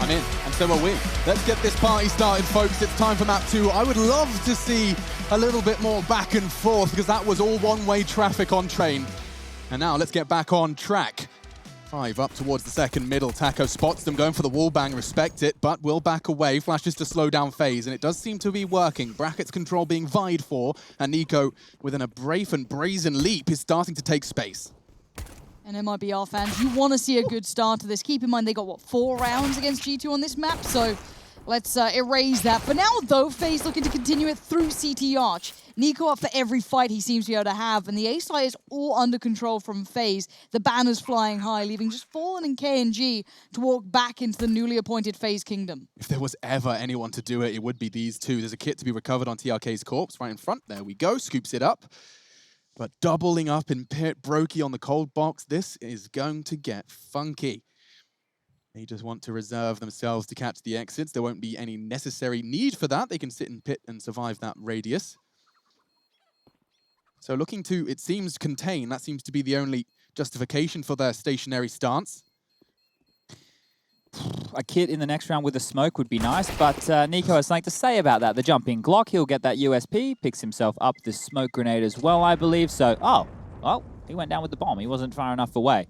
I'm in, and so are we. Let's get this party started, folks. It's time for map 2. I would love to see a little bit more back and forth, because that was all one-way traffic on train. And now let's get back on track. 5 up towards the second middle. Taco spots them, going for the wall bang, respect it, but will back away. Flashes to slow down FaZe, and it does seem to be working. Brackets control being vied for, and Nico, with an brave and brazen leap, is starting to take space. And MIBR fans, you want to see a good start to this. Keep in mind, they got, what, 4 rounds against G2 on this map, so let's erase that. For now, though, FaZe looking to continue it through CT Arch. Nico up for every fight he seems to be able to have, and the A side is all under control from FaZe. The banners flying high, leaving just Fallen and KNG to walk back into the newly appointed FaZe Kingdom. If there was ever anyone to do it, it would be these two. There's a kit to be recovered on TRK's corpse right in front. There we go, scoops it up. But doubling up in pit, Brokey on the cold box, this is going to get funky. They just want to reserve themselves to catch the exits. There won't be any necessary need for that. They can sit in pit and survive that radius. So looking to, it seems, contain. That seems to be the only justification for their stationary stance. A kit in the next round with a smoke would be nice, but Nico has something to say about that. The jumping Glock, he'll get that USP, picks himself up the smoke grenade as well, I believe. So, well, he went down with the bomb. He wasn't far enough away.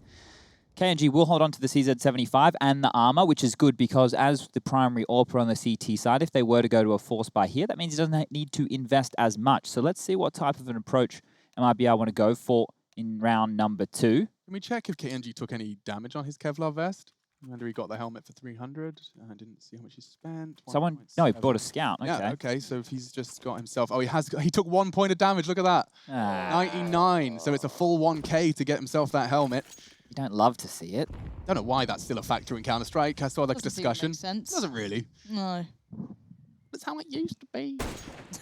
KNG will hold on to the CZ75 and the armor, which is good because as the primary AWPer on the CT side, if they were to go to a force buy here, that means he doesn't need to invest as much. So let's see what type of an approach MIBR want to go for in round number 2. Can we check if KNG took any damage on his Kevlar vest? I wonder he got the helmet for 300. I didn't see how much he spent. No, he bought a scout. Okay. Yeah, okay, so if he's just got himself... Oh, he took 1 point of damage, look at that. 99, so it's a full 1K to get himself that helmet. You don't love to see it. Don't know why that's still a factor in Counter-Strike. I saw that discussion. Doesn't make sense. Doesn't really. No. That's how it used to be.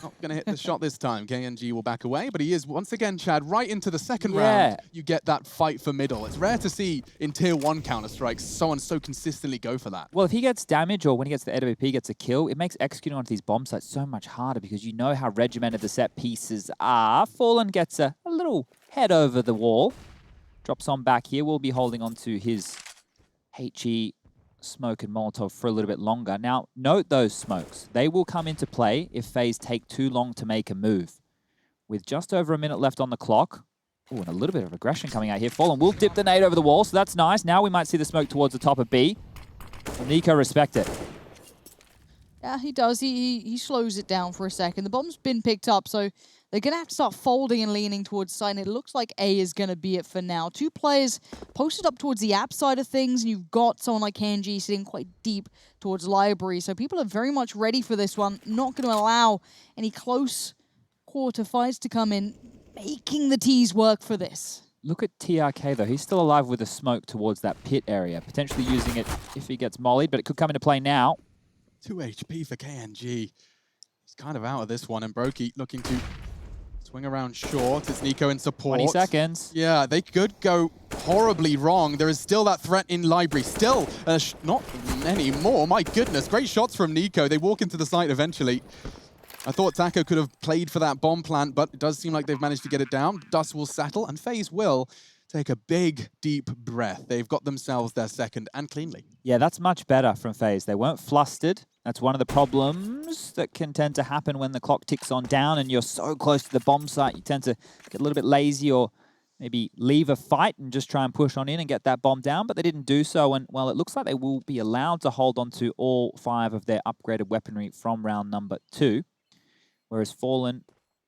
Not going to hit the shot this time. KNG will back away, but he is, once again, Chad, right into the second round. You get that fight for middle. It's rare to see in Tier 1 Counter-Strikes someone so consistently go for that. Well, if he gets damage or when he gets the AWP gets a kill, it makes executing onto these bomb sites so much harder because you know how regimented the set pieces are. Fallen gets a little head over the wall. Drops on back here. We'll be holding on to his HE smoke and Molotov for a little bit longer. Now, note those smokes. They will come into play if FaZe take too long to make a move. With just over a minute left on the clock. Oh, and a little bit of aggression coming out here. Fallen will dip the nade over the wall, so that's nice. Now we might see the smoke towards the top of B. Nico, respect it. Yeah, he does. He slows it down for a second. The bomb's been picked up, so they're going to have to start folding and leaning towards side, and it looks like A is going to be it for now. 2 players posted up towards the app side of things, and you've got someone like KNG sitting quite deep towards library, so people are very much ready for this one. Not going to allow any close quarter fights to come in, making the T's work for this. Look at TRK, though. He's still alive with a smoke towards that pit area, potentially using it if he gets mollied, but it could come into play now. 2 HP for KNG. He's kind of out of this one, and Brokey looking to swing around short. It's Nico in support. 20 seconds. Yeah, they could go horribly wrong. There is still that threat in library. Still, not many more. My goodness, great shots from Nico. They walk into the site eventually. I thought Taco could have played for that bomb plant, but it does seem like they've managed to get it down. Dust will settle, and FaZe will take a big, deep breath. They've got themselves their second, and cleanly. Yeah, that's much better from FaZe. They weren't flustered. That's one of the problems that can tend to happen when the clock ticks on down and you're so close to the bomb site. You tend to get a little bit lazy or maybe leave a fight and just try and push on in and get that bomb down, but they didn't do so. And, well, it looks like they will be allowed to hold on to all 5 of their upgraded weaponry from round number 2, whereas Fallen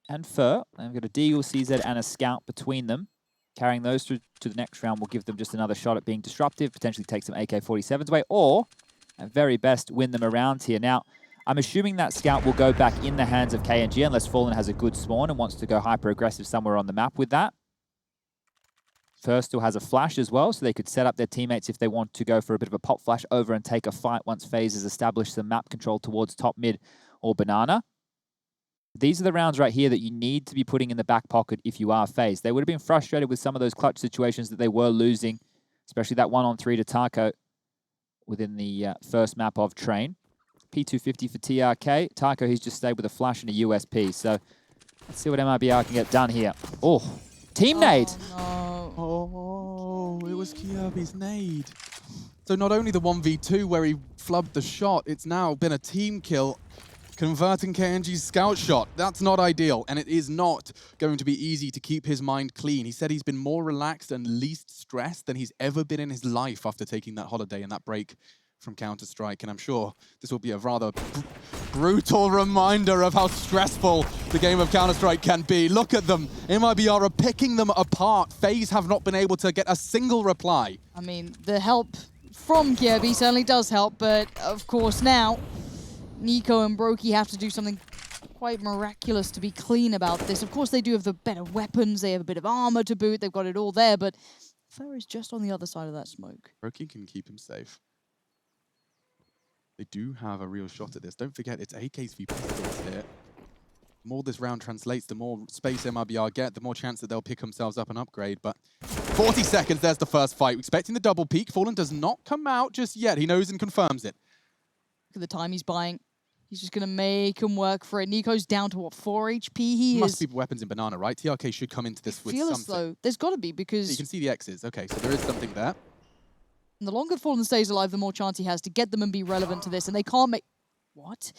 and Fur, they've got a Deagle, CZ, and a Scout between them. Carrying those through to the next round will give them just another shot at being disruptive, potentially take some AK-47s away, or at very best win them around here. Now, I'm assuming that Scout will go back in the hands of KNG unless Fallen has a good spawn and wants to go hyper-aggressive somewhere on the map with that. Fur still has a flash as well, so they could set up their teammates if they want to go for a bit of a pop flash over and take a fight once FaZe has established some map control towards top mid or banana. These are the rounds right here that you need to be putting in the back pocket if you are FaZe. They would have been frustrated with some of those clutch situations that they were losing, especially that 1-on-3 to Taco within the first map of Train. P250 for TRK. Taco, he's just stayed with a flash and a USP. So let's see what MIBR can get done here. Oh, team nade. No. Oh, it was Kiabi's nade. So not only the 1v2 where he flubbed the shot, it's now been a team kill, converting KNG's scout shot. That's not ideal, and it is not going to be easy to keep his mind clean. He said he's been more relaxed and least stressed than he's ever been in his life after taking that holiday and that break from Counter-Strike, and I'm sure this will be a rather brutal reminder of how stressful the game of Counter-Strike can be. Look at them. MIBR are picking them apart. FaZe have not been able to get a single reply. I mean, the help from Kirby certainly does help, but of course now, Nico and Brokey have to do something quite miraculous to be clean about this. Of course, they do have the better weapons, they have a bit of armor to boot, they've got it all there, but Fer is just on the other side of that smoke. Brokey can keep him safe. They do have a real shot at this. Don't forget, it's AKs v pistols here. The more this round translates, the more space MIBR get, the more chance that they'll pick themselves up and upgrade. But 40 seconds, there's the first fight. Expecting the double peak. Fallen does not come out just yet. He knows and confirms it. Look at the time he's buying. He's just going to make him work for it. Nico's down to, what, 4 HP? He must be weapons in Banana, right? TRK should come into this with something. As though there's got to be, because... You can see the X's. Okay, so there is something there. And the longer Fallen stays alive, the more chance he has to get them and be relevant to this. And they can't make... What?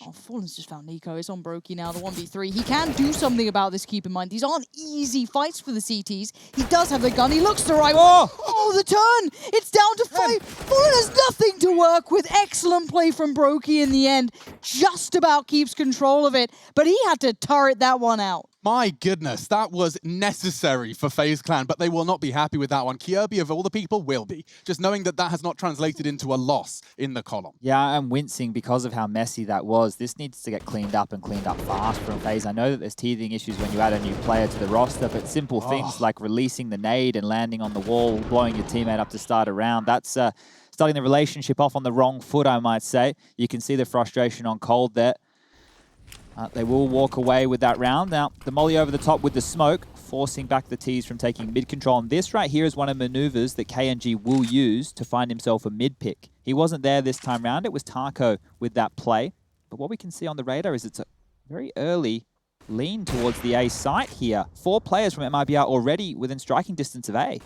Oh, Fallen's just found Nico. It's on Brokey now, the 1v3. He can do something about this, keep in mind. These aren't easy fights for the CTs. He does have the gun. He looks the right way. Oh, the turn! It's down to 5. Fallen has nothing to work with. Excellent play from Brokey in the end. Just about keeps control of it. But he had to turret that one out. My goodness, that was necessary for FaZe Clan, but they will not be happy with that one. Kirby, of all the people, will be. Just knowing that that has not translated into a loss in the column. Yeah, I'm wincing because of how messy that was. This needs to get cleaned up and cleaned up fast from FaZe. I know that there's teething issues when you add a new player to the roster, but simple things like releasing the nade and landing on the wall, blowing your teammate up to start a round, that's starting the relationship off on the wrong foot, I might say. You can see the frustration on Cold there. They will walk away with that round. Now, the molly over the top with the smoke, forcing back the T's from taking mid control. And this right here is one of the maneuvers that KNG will use to find himself a mid pick. He wasn't there this time round. It was Taco with that play. But what we can see on the radar is it's a very early lean towards the A site here. 4 players from MIBR already within striking distance of A.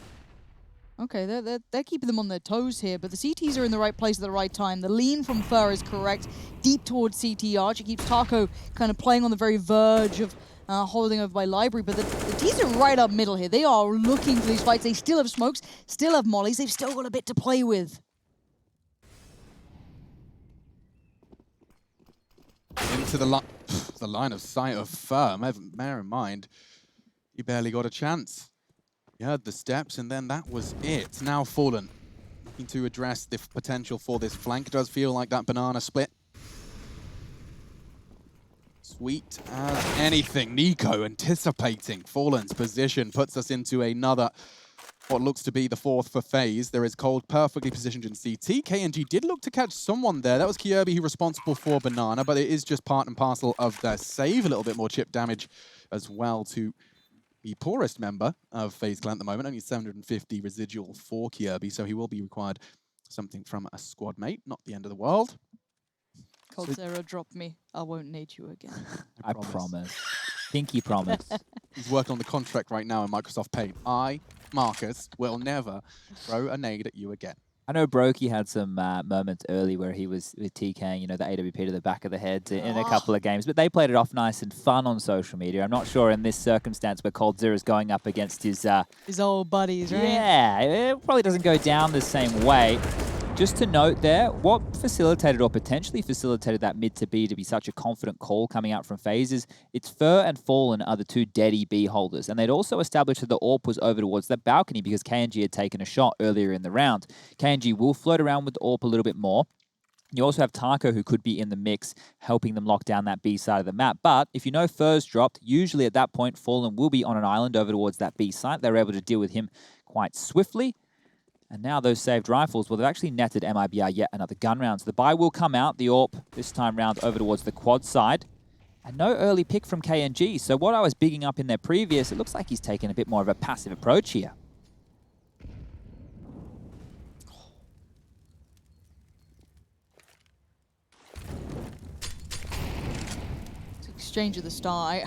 Okay, they're keeping them on their toes here, but the CTs are in the right place at the right time. The lean from Fer is correct, deep towards CT Arch. It keeps Taco kind of playing on the very verge of holding over by Library, but the T's are right up middle here. They are looking for these fights. They still have smokes, still have mollies. They've still got a bit to play with. Into the line of sight of Fer. Bear in mind, he barely got a chance. He heard the steps, and then that was it. Now Fallen, looking to address the potential for this flank. It does feel like that banana split. Sweet as anything. Nico anticipating Fallen's position puts us into another, what looks to be the 4th for FaZe. There is Cold perfectly positioned in CT. KNG did look to catch someone there. That was Kirby, who responsible for Banana, but it is just part and parcel of their save. A little bit more chip damage as well to the poorest member of FaZe Clan at the moment, only 750 residual for Kirby, so he will be required something from a squad mate, not the end of the world. Cold Zero, drop me. I won't need you again. I promise. Pinky promise. He's working on the contract right now in Microsoft Paint. I, Marcus, will never throw a nade at you again. I know Brokey had some moments early where he was with TKing, you know, the AWP to the back of the head in a couple of games, but they played it off nice and fun on social media. I'm not sure in this circumstance where Cold Zero is going up against his old buddies, right? Yeah, it probably doesn't go down the same way. Just to note there, what facilitated or potentially facilitated that mid to B to be such a confident call coming out from FaZe is it's Fer and Fallen are the 2 deady B holders. And they'd also established that the AWP was over towards that balcony because KNG had taken a shot earlier in the round. KNG will float around with the AWP a little bit more. You also have Taco, who could be in the mix, helping them lock down that B side of the map. But if you know Fer's dropped, usually at that point, Fallen will be on an island over towards that B site. They're able to deal with him quite swiftly. And now those saved rifles, well, they've actually netted MIBR yet another gun round. So the buy will come out, the AWP this time round over towards the quad side. And no early pick from KNG. So what I was bigging up in their previous, it looks like he's taken a bit more of a passive approach here. Exchange at the start.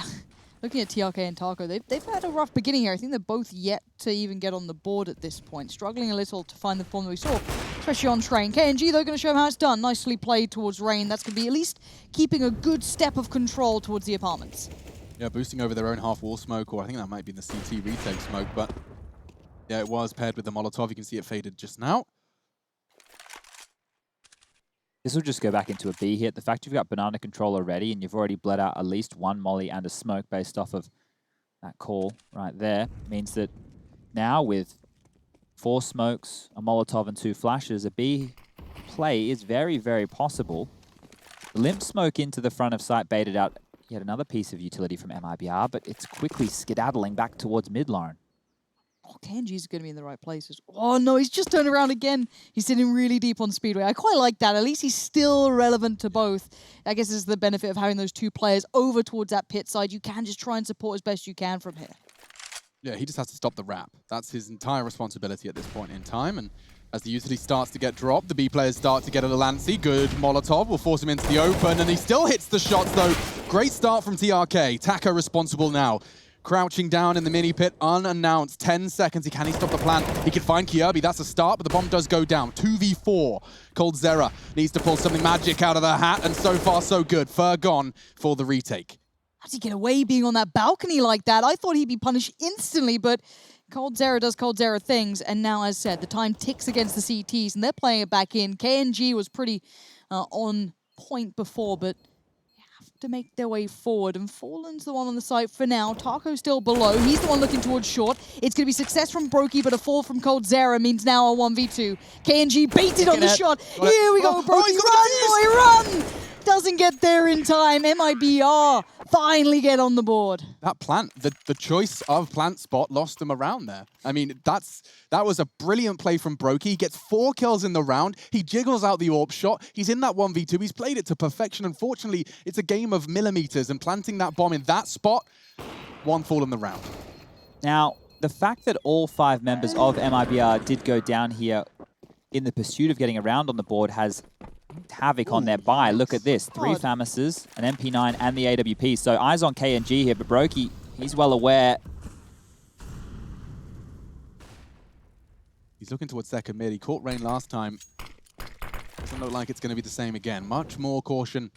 Looking at TRK and Taco, they've had a rough beginning here. I think they're both yet to even get on the board at this point. Struggling a little to find the form that we saw. especially on Train. KNG, though, going to show him how it's done. Nicely played towards Rain. That's going to be at least keeping a good step of control towards the apartments. Yeah, boosting over their own half-wall smoke, or I think that might be the CT retake smoke, but yeah, it was paired with the Molotov. You can see it faded just now. This will just go back into a B hit. The fact you've got banana control already and you've already bled out at least one molly and a smoke based off of that call right there means that now with 4 smokes, a Molotov and 2 flashes, a B play is very, very possible. The limp smoke into the front of site baited out yet another piece of utility from MIBR, but it's quickly skedaddling back towards mid, Lauren. Oh, Kenji's going to be in the right places. Oh, no, he's just turned around again. He's sitting really deep on Speedway. I quite like that. At least he's still relevant to both. I guess this is the benefit of having those 2 players over towards that pit side. You can just try and support as best you can from here. Yeah, he just has to stop the wrap. That's his entire responsibility at this point in time. And as the utility starts to get dropped, the B players start to get a little antsy. Good Molotov will force him into the open, and he still hits the shots, though. Great start from TRK. Taka responsible now. Crouching down in the mini pit, unannounced. 10 seconds. Can he stop the plant? He can find Kirby. That's a start, but the bomb does go down. 2v4. coldzera needs to pull something magic out of the hat, and so far, so good. Fur gone for the retake. How does he get away being on that balcony like that? I thought he'd be punished instantly, but coldzera does coldzera things. And now, as said, the time ticks against the CTs, and they're playing it back in. KNG was pretty on point before, but to make their way forward, and Fallen's the one on the site for now. Taco's still below. He's the one looking towards short. It's going to be success from Brokey, but a fall from coldzera means now a 1v2. KNG baited on the shot. Here we go, Brokey. Run, boy, run! Doesn't get there in time. MIBR finally get on the board. That plant, the choice of plant spot lost them around there. I mean, that was a brilliant play from Brokey. He gets 4 kills in the round. He jiggles out the AWP shot. He's in that 1v2. He's played it to perfection. Unfortunately, it's a game of millimeters, and planting that bomb in that spot, 1 fall in the round. Now, the fact that all 5 members of MIBR did go down here in the pursuit of getting a round on the board has havoc on their buy. Look at this. 3 Famises, an MP9, and the AWP. So eyes on KNG here, but Brokey, he's well aware. He's looking towards second mid. He caught Rain last time. Doesn't look like it's going to be the same again. Much more caution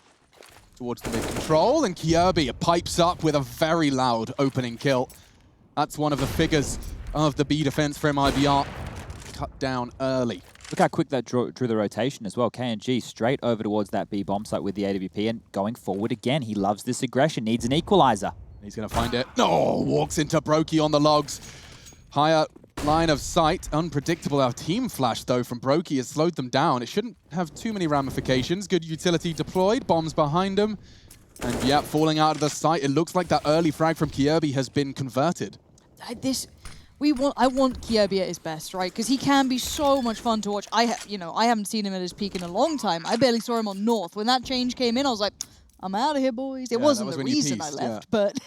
towards the mid control. And Kirby pipes up with a very loud opening kill. That's one of the figures of the B defense for MIBR. Cut down early. Look how quick that drew the rotation as well. KNG straight over towards that B bomb site with the AWP and going forward again. He loves this aggression, needs an equalizer. He's going to find it. No, walks into Brokey on the logs. Higher line of sight. Unpredictable. Our team flash, though, from Brokey has slowed them down. It shouldn't have too many ramifications. Good utility deployed. Bombs behind him. And yeah, falling out of the sight. It looks like that early frag from Kirby has been converted. I want Kirby at his best, right? Because he can be so much fun to watch. I haven't seen him at his peak in a long time. I barely saw him on North. When that change came in, I was like, I'm out of here, boys. It wasn't the reason I left, but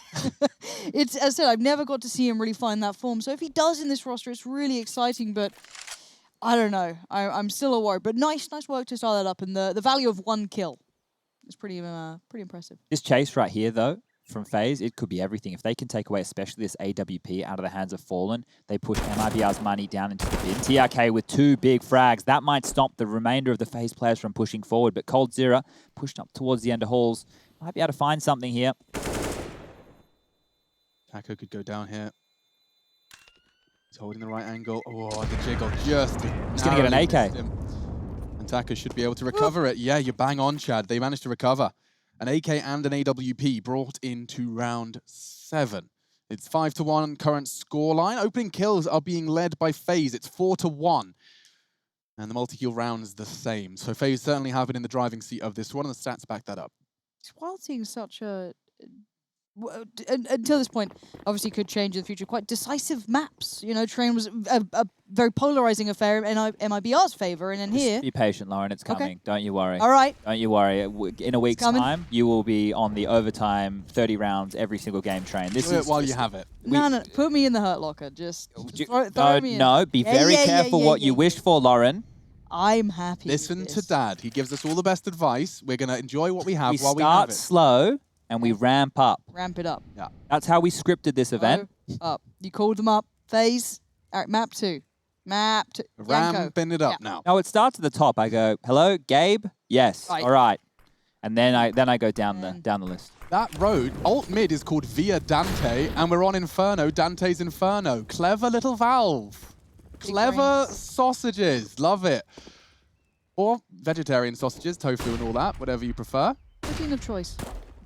it's, as I said, I've never got to see him really find that form. So if he does in this roster, it's really exciting, but I don't know. I'm still a worry. But nice work to start that up, and the value of 1 kill is pretty impressive. This chase right here, though, from FaZe, it could be everything. If they can take away especially this AWP out of the hands of Fallen, they push MIBR's money down into the bin. TRK with 2 big frags. That might stop the remainder of the FaZe players from pushing forward, but coldzera pushed up towards the end of halls. Might be able to find something here. Taco could go down here. He's holding the right angle. Oh, the jiggle just... He's going to get an AK. And Taco should be able to recover it. Yeah, you're bang on, Chad. They managed to recover. An AK and an AWP brought into round 7. It's 5-1 current scoreline. Opening kills are being led by FaZe. It's 4-1. And the multi-kill round is the same. So FaZe certainly have been in the driving seat of this one, and the stats back that up. It's wild seeing such a... Until this point, obviously could change in the future, quite decisive maps. You know, Train was a very polarizing affair in MIBR's favor, and then here... Be patient, Lauren, it's coming. Okay. Don't you worry. All right. Don't you worry. In a week's time, you will be on the overtime 30 rounds every single game Train. This is while you have it. No, put me in the hurt locker. Just throw me in. No, be very careful what you wish for, Lauren. I'm happy. Listen to Dad. He gives us all the best advice. We're going to enjoy what we have while we have it. We start slow and we ramp up. Ramp it up. Yeah. That's how we scripted this event. Up. You called them up. FaZe. All right, map 2. Mapped. Ramping it up now. No, it starts at the top. I go, hello, Gabe? Yes. Right. All right. And then I go down the list. That road, alt mid, is called Via Dante, and we're on Inferno, Dante's Inferno. Clever little Valve. Clever sausages. Love it. Or vegetarian sausages, tofu and all that, whatever you prefer. Protein of choice.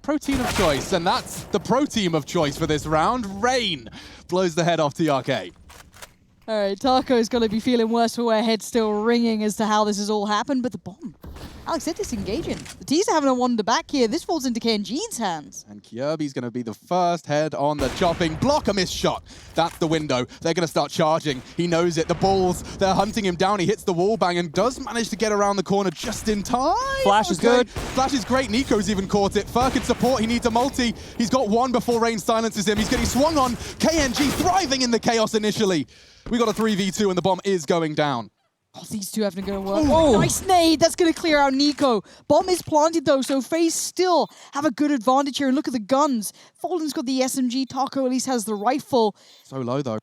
Protein of choice, and that's the pro team of choice for this round. Rain blows the head off TRK. All right, Taco's going to be feeling worse for wear, head still ringing as to how this has all happened, but the bomb. Alex said disengaging. The T's are having a wander back here. This falls into KNG's hands. And Kirby's going to be the first head on the chopping block. A missed shot. That's the window. They're going to start charging. He knows it. The Bulls, they're hunting him down. He hits the wall bang and does manage to get around the corner just in time. Flash is good. Flash is great. Nico's even caught it. Fur can support. He needs a multi. He's got one before Rain silences him. He's getting swung on. KNG thriving in the chaos initially. We got a 3v2 and the bomb is going down. Oh, these two having to go to work. Oh. Nice nade. That's going to clear out Nico. Bomb is planted, though, so FaZe still have a good advantage here. And look at the guns. Fallen's got the SMG. Taco at least has the rifle. So low, though.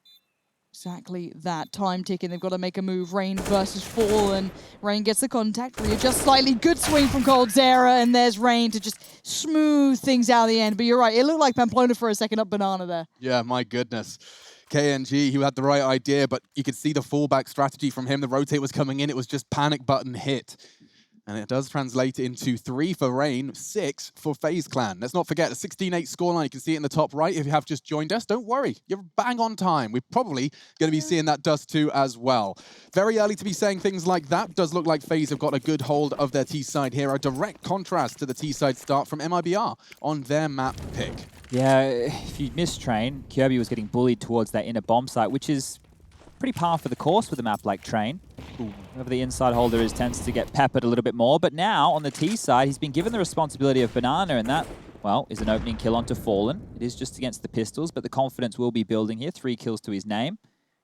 Exactly that. Time ticking. They've got to make a move. Rain versus Fallen. Rain gets the contact. Readjust slightly. Good swing from coldzera. And there's Rain to just smooth things out of the end. But you're right. It looked like Pamplona for a second up Banana there. Yeah, my goodness. KNG, he had the right idea, but you could see the fallback strategy from him. The rotate was coming in. It was just panic button hit. And it does translate into 3 for Rain, 6 for FaZe Clan. Let's not forget, a 16-8 scoreline. You can see it in the top right. If you have just joined us, don't worry. You're bang on time. We're probably going to be seeing that dust too as well. Very early to be saying things like that. Does look like FaZe have got a good hold of their T-side here. A direct contrast to the T-side start from MIBR on their map pick. Yeah, if you miss Train, Kirby was getting bullied towards that inner bomb site, which is pretty par for the course with a map like Train. Whoever the inside holder is tends to get peppered a little bit more, but now on the T side, he's been given the responsibility of Banana, and that, well, is an opening kill onto Fallen. It is just against the pistols, but the confidence will be building here. 3 kills to his name.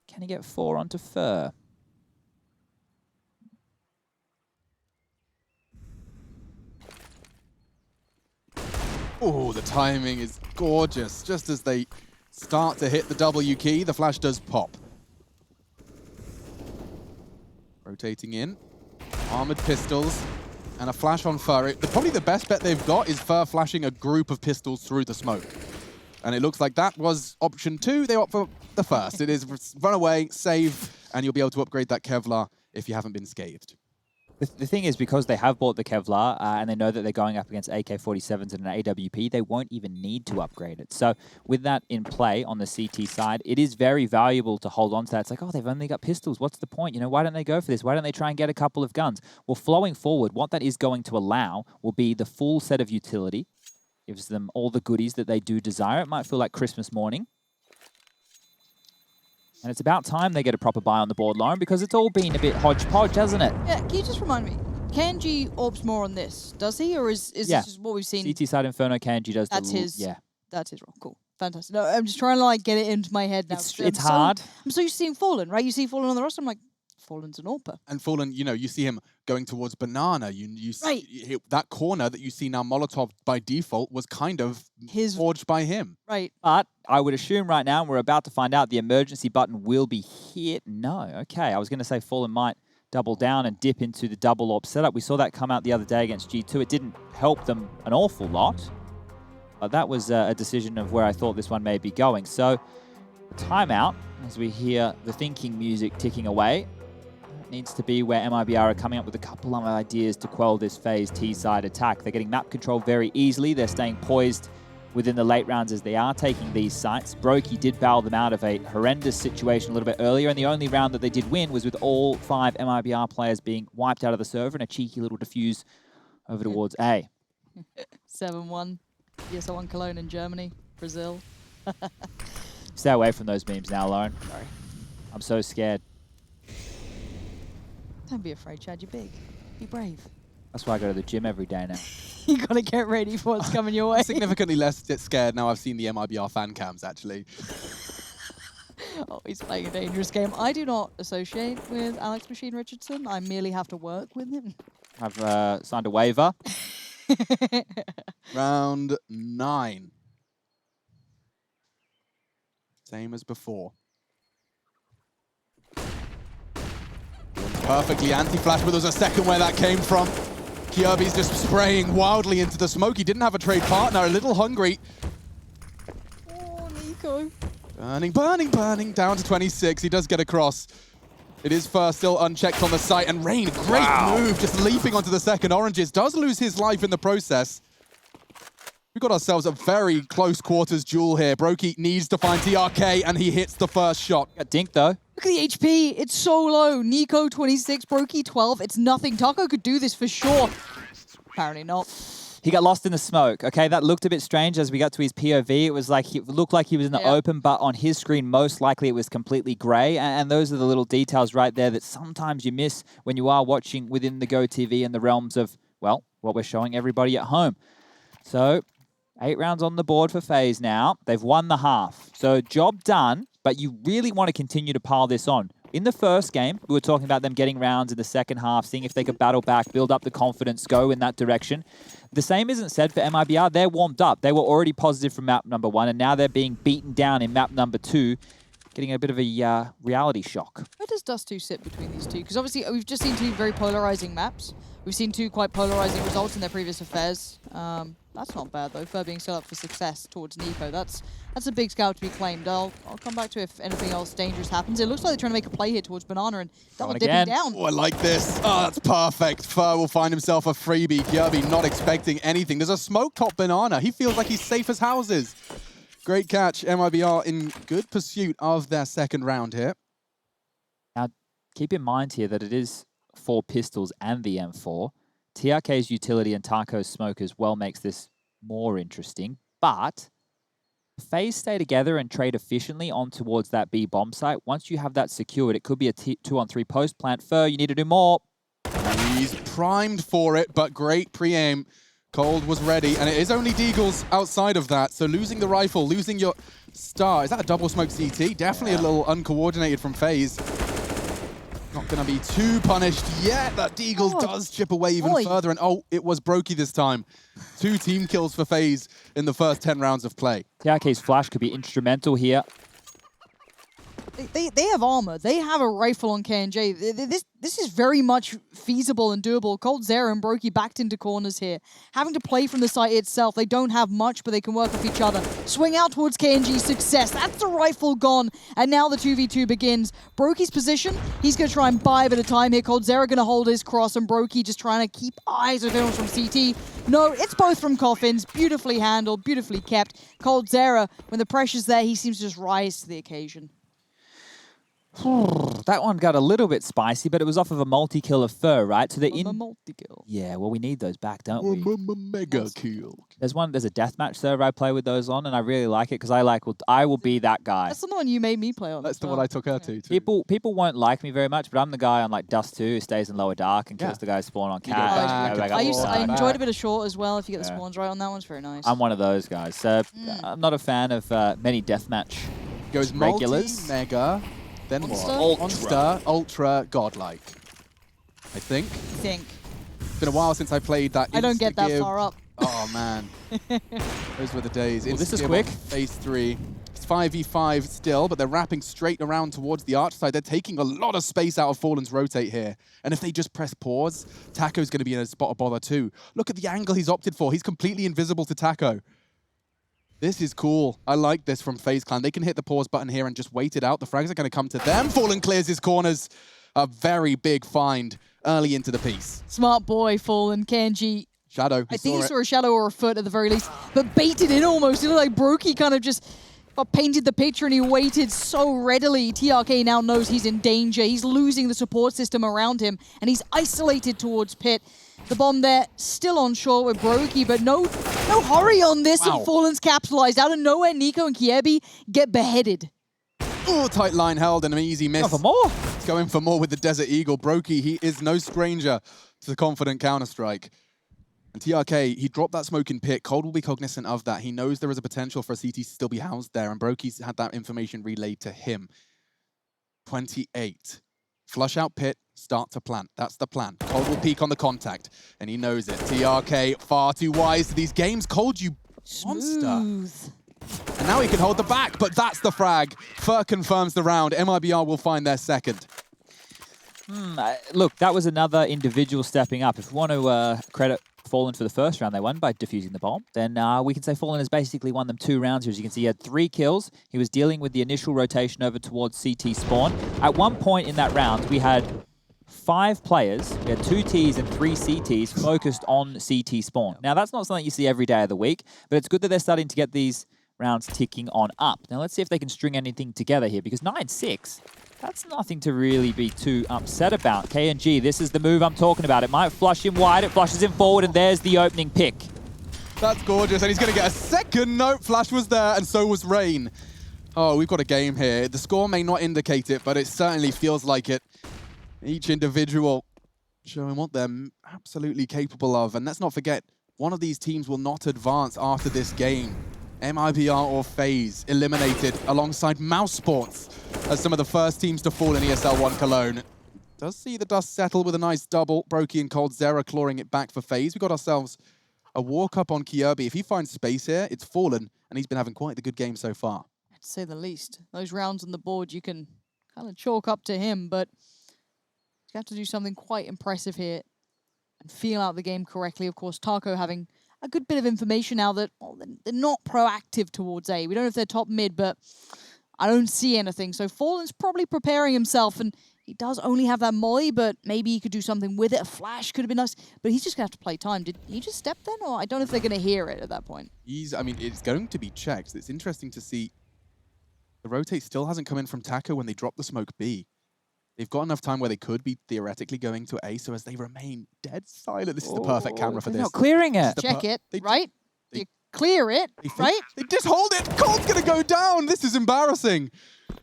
Can he get 4 onto Fur? Oh, the timing is gorgeous. Just as they start to hit the W key, the flash does pop. Rotating in. Armored pistols. And a flash on Fur. Probably the best bet they've got is Fur flashing a group of pistols through the smoke. And it looks like that was option 2. They opt for the first. It is run away, save, and you'll be able to upgrade that Kevlar if you haven't been scathed. The thing is, because they have bought the Kevlar and they know that they're going up against AK-47s and an AWP, they won't even need to upgrade it. So with that in play on the CT side, it is very valuable to hold on to that. It's like, oh, they've only got pistols. What's the point? You know, why don't they go for this? Why don't they try and get a couple of guns? Well, flowing forward, what that is going to allow will be the full set of utility. Gives them all the goodies that they do desire. It might feel like Christmas morning. And it's about time they get a proper buy on the board, Lauren, because it's all been a bit hodgepodge, hasn't it? Yeah, can you just remind me? KNG orbs more on this, does he? Or is this just what we've seen? CT side Inferno, KNG does That's his. Yeah. That's his role. Cool. Fantastic. No, I'm just trying to like get it into my head now. It's hard. I'm so used to seeing Fallen, right? You see Fallen on the roster, I'm like, Fallen's an AWPer. And Fallen, you know, you see him going towards Banana. You see that corner that you see now Molotov by default was kind of forged by him. Right. But I would assume right now, and we're about to find out, the emergency button will be hit. No. Okay. I was going to say Fallen might double down and dip into the double AWP setup. We saw that come out the other day against G2. It didn't help them an awful lot. But that was a decision of where I thought this one may be going. So, timeout as we hear the thinking music ticking away. Needs to be where MIBR are coming up with a couple of ideas to quell this FaZe T-side attack. They're getting map control very easily. They're staying poised within the late rounds as they are taking these sites. Brokey did bail them out of a horrendous situation a little bit earlier, and the only round that they did win was with all 5 MIBR players being wiped out of the server and a cheeky little defuse over towards A. 7-1. ESL One Cologne in Germany, Brazil. Stay away from those memes now, Lauren. Sorry. I'm so scared. Don't be afraid, Chad. You're big. Be brave. That's why I go to the gym every day now. You got to get ready for what's coming your way. I'm significantly less scared now I've seen the MIBR fan cams, actually. Oh, he's playing a dangerous game. I do not associate with Alex Machine Richardson. I merely have to work with him. I've signed a waiver. Round 9. Same as before. Perfectly anti-flash, but there's a second where that came from. Kjaerbye's just spraying wildly into the smoke. He didn't have a trade partner, a little hungry. Oh, Nico. Burning, burning, burning, down to 26. He does get across. It is first, still unchecked on the site, and Rain, great move, just leaping onto the second. Oranges does lose his life in the process. We've got ourselves a very close quarters duel here. Brokey needs to find TRK, and he hits the first shot. Got dinked though. Look at the HP. It's so low. Nico 26, Brokey 12. It's nothing. Taco could do this for sure. Apparently not. He got lost in the smoke. Okay, that looked a bit strange as we got to his POV. It was like it looked like he was in the open, but on his screen, most likely it was completely grey. And those are the little details right there that sometimes you miss when you are watching within the Go TV in the realms of, well, what we're showing everybody at home. So 8 rounds on the board for FaZe now. They've won the half. So job done, but you really want to continue to pile this on. In the first game, we were talking about them getting rounds in the second half, seeing if they could battle back, build up the confidence, go in that direction. The same isn't said for MIBR. They're warmed up. They were already positive from map number 1, and now they're being beaten down in map number 2, getting a bit of a reality shock. Where does Dust 2 sit between these two? Because obviously we've just seen 2 very polarizing maps. We've seen 2 quite polarizing results in their previous affairs. That's not bad though, for being set up for success towards Nico. That's a big scout to be claimed. I'll come back to it if anything else dangerous happens. It looks like they're trying to make a play here towards Banana and double dipping down. Oh, I like this. Oh, that's perfect. Fur will find himself a freebie. Kjaerbye not expecting anything. There's a smoke top Banana. He feels like he's safe as houses. Great catch. MIBR in good pursuit of their second round here. Now, keep in mind here that it is 4 pistols and the M4. TRK's utility and Taco's smoke as well makes this more interesting, but FaZe stay together and trade efficiently on towards that B bomb site. Once you have that secured, it could be a 2-on-3 post plant. Fur, you need to do more. He's primed for it, but great pre-aim. Cold was ready, and it is only Deagles outside of that, so losing the rifle, losing your star. Is that a double smoke CT? Definitely a little uncoordinated from FaZe. Not going to be too punished yet. That Deagles does chip away even further. And it was Brokey this time. 2 team kills for FaZe in the first 10 rounds of play. TRK's flash could be instrumental here. They have armor. They have a rifle on K&J. This is very much feasible and doable. coldzera and Brokey backed into corners here. Having to play from the site itself. They don't have much, but they can work off each other. Swing out towards K&G. Success. That's the rifle gone. And now the 2v2 begins. Brokey's position. He's going to try and buy a bit of time here. coldzera going to hold his cross, and Brokey just trying to keep eyes of everyone from CT. No, it's both from coffins. Beautifully handled, beautifully kept. coldzera, when the pressure's there, he seems to just rise to the occasion. That one got a little bit spicy, but it was off of a multi-kill of Fur, right? So they're in... A multi-kill. Yeah, well, we need those back, don't we? Mega kill. There's a deathmatch server I play with those on, and I really like it because I will be that guy. That's the one you made me play on. That's the one I took her to, too. People won't like me very much, but I'm the guy on like Dust 2 who stays in Lower Dark and kills the guys spawn on Cat. I enjoyed a bit of Short as well. If you get the spawns right on that one's very nice. I'm one of those guys. So I'm not a fan of many deathmatch Goes regulars. Mega. Then what? Monster, Ultra, Godlike. I think. It's been a while since I played that. I don't get that far up. Oh, man. Those were the days. Well, this is quick. Phase 3. It's 5v5 still, but they're wrapping straight around towards the arch side. They're taking a lot of space out of Fallen's rotate here. And if they just press pause, Taco's going to be in a spot of bother too. Look at the angle he's opted for. He's completely invisible to Taco. This is cool. I like this from FaZe Clan. They can hit the pause button here and just wait it out. The frags are going to come to them. Fallen clears his corners. A very big find early into the piece. Smart boy, Fallen. K&G. Shadow. I think he saw a shadow or a foot at the very least, but baited in almost. It looked like Brokey kind of just painted the picture and he waited so readily. TRK now knows he's in danger. He's losing the support system around him, and he's isolated towards Pit. The bomb there, still on shore with Brokey, but no hurry on this, and Fallen's capitalized. Out of nowhere, Nico and Kjaerbye get beheaded. Oh, tight line held and an easy miss. For more. He's going for more with the Desert Eagle. Brokey, he is no stranger to the confident Counter-Strike. And TRK, he dropped that smoke in Pit. Cold will be cognizant of that. He knows there is a potential for a CT to still be housed there, and Brokey's had that information relayed to him. 28. Flush out Pit, start to plant. That's the plan. Cold will peek on the contact, and he knows it. TRK, far too wise to these games. Cold, you monster. And now he can hold the back, but that's the frag. Fur confirms the round. MIBR will find their second. Look, that was another individual stepping up. If we want to credit Fallen for the first round they won by defusing the bomb, then we can say Fallen has basically won them 2 rounds here. As you can see, he had 3 kills. He was dealing with the initial rotation over towards CT spawn. At one point in that round, we had 5 players, we had 2 Ts and 3 CTs focused on CT spawn. Now, that's not something you see every day of the week, but it's good that they're starting to get these rounds ticking on up. Now, let's see if they can string anything together here, because 9-6, that's nothing to really be too upset about. KNG, this is the move I'm talking about. It might flush him wide, it flushes him forward, and there's the opening pick. That's gorgeous, and he's going to get a second. Nope, Flash was there, and so was Rain. Oh, we've got a game here. The score may not indicate it, but it certainly feels like it. Each individual showing what they're absolutely capable of. And let's not forget, one of these teams will not advance after this game. MIBR or FaZe eliminated alongside Mouse Sports as some of the first teams to fall in ESL One Cologne. Does see the dust settle with a nice double. Brokey and coldzera clawing it back for FaZe. We've got ourselves a walk up on Kirby. If he finds space here, it's Fallen, and he's been having quite the good game so far. To say the least. Those rounds on the board you can kind of chalk up to him, but you have to do something quite impressive here and feel out the game correctly. Of course, Taco having a good bit of information now that, well, they're not proactive towards A. We don't know if they're top mid, but I don't see anything. So Fallen's probably preparing himself, and he does only have that molly, but maybe he could do something with it. A flash could have been nice, but he's just going to have to play time. Did he just step then? Or I don't know if they're going to hear it at that point. I mean, it's going to be checked. It's interesting to see the rotate still hasn't come in from Taco when they drop the smoke B. They've got enough time where they could be theoretically going to A, so as they remain dead silent, this is the perfect camera for this. They're not clearing it. Check it, right? You clear it, right? They just hold it. Cold's going to go down. This is embarrassing.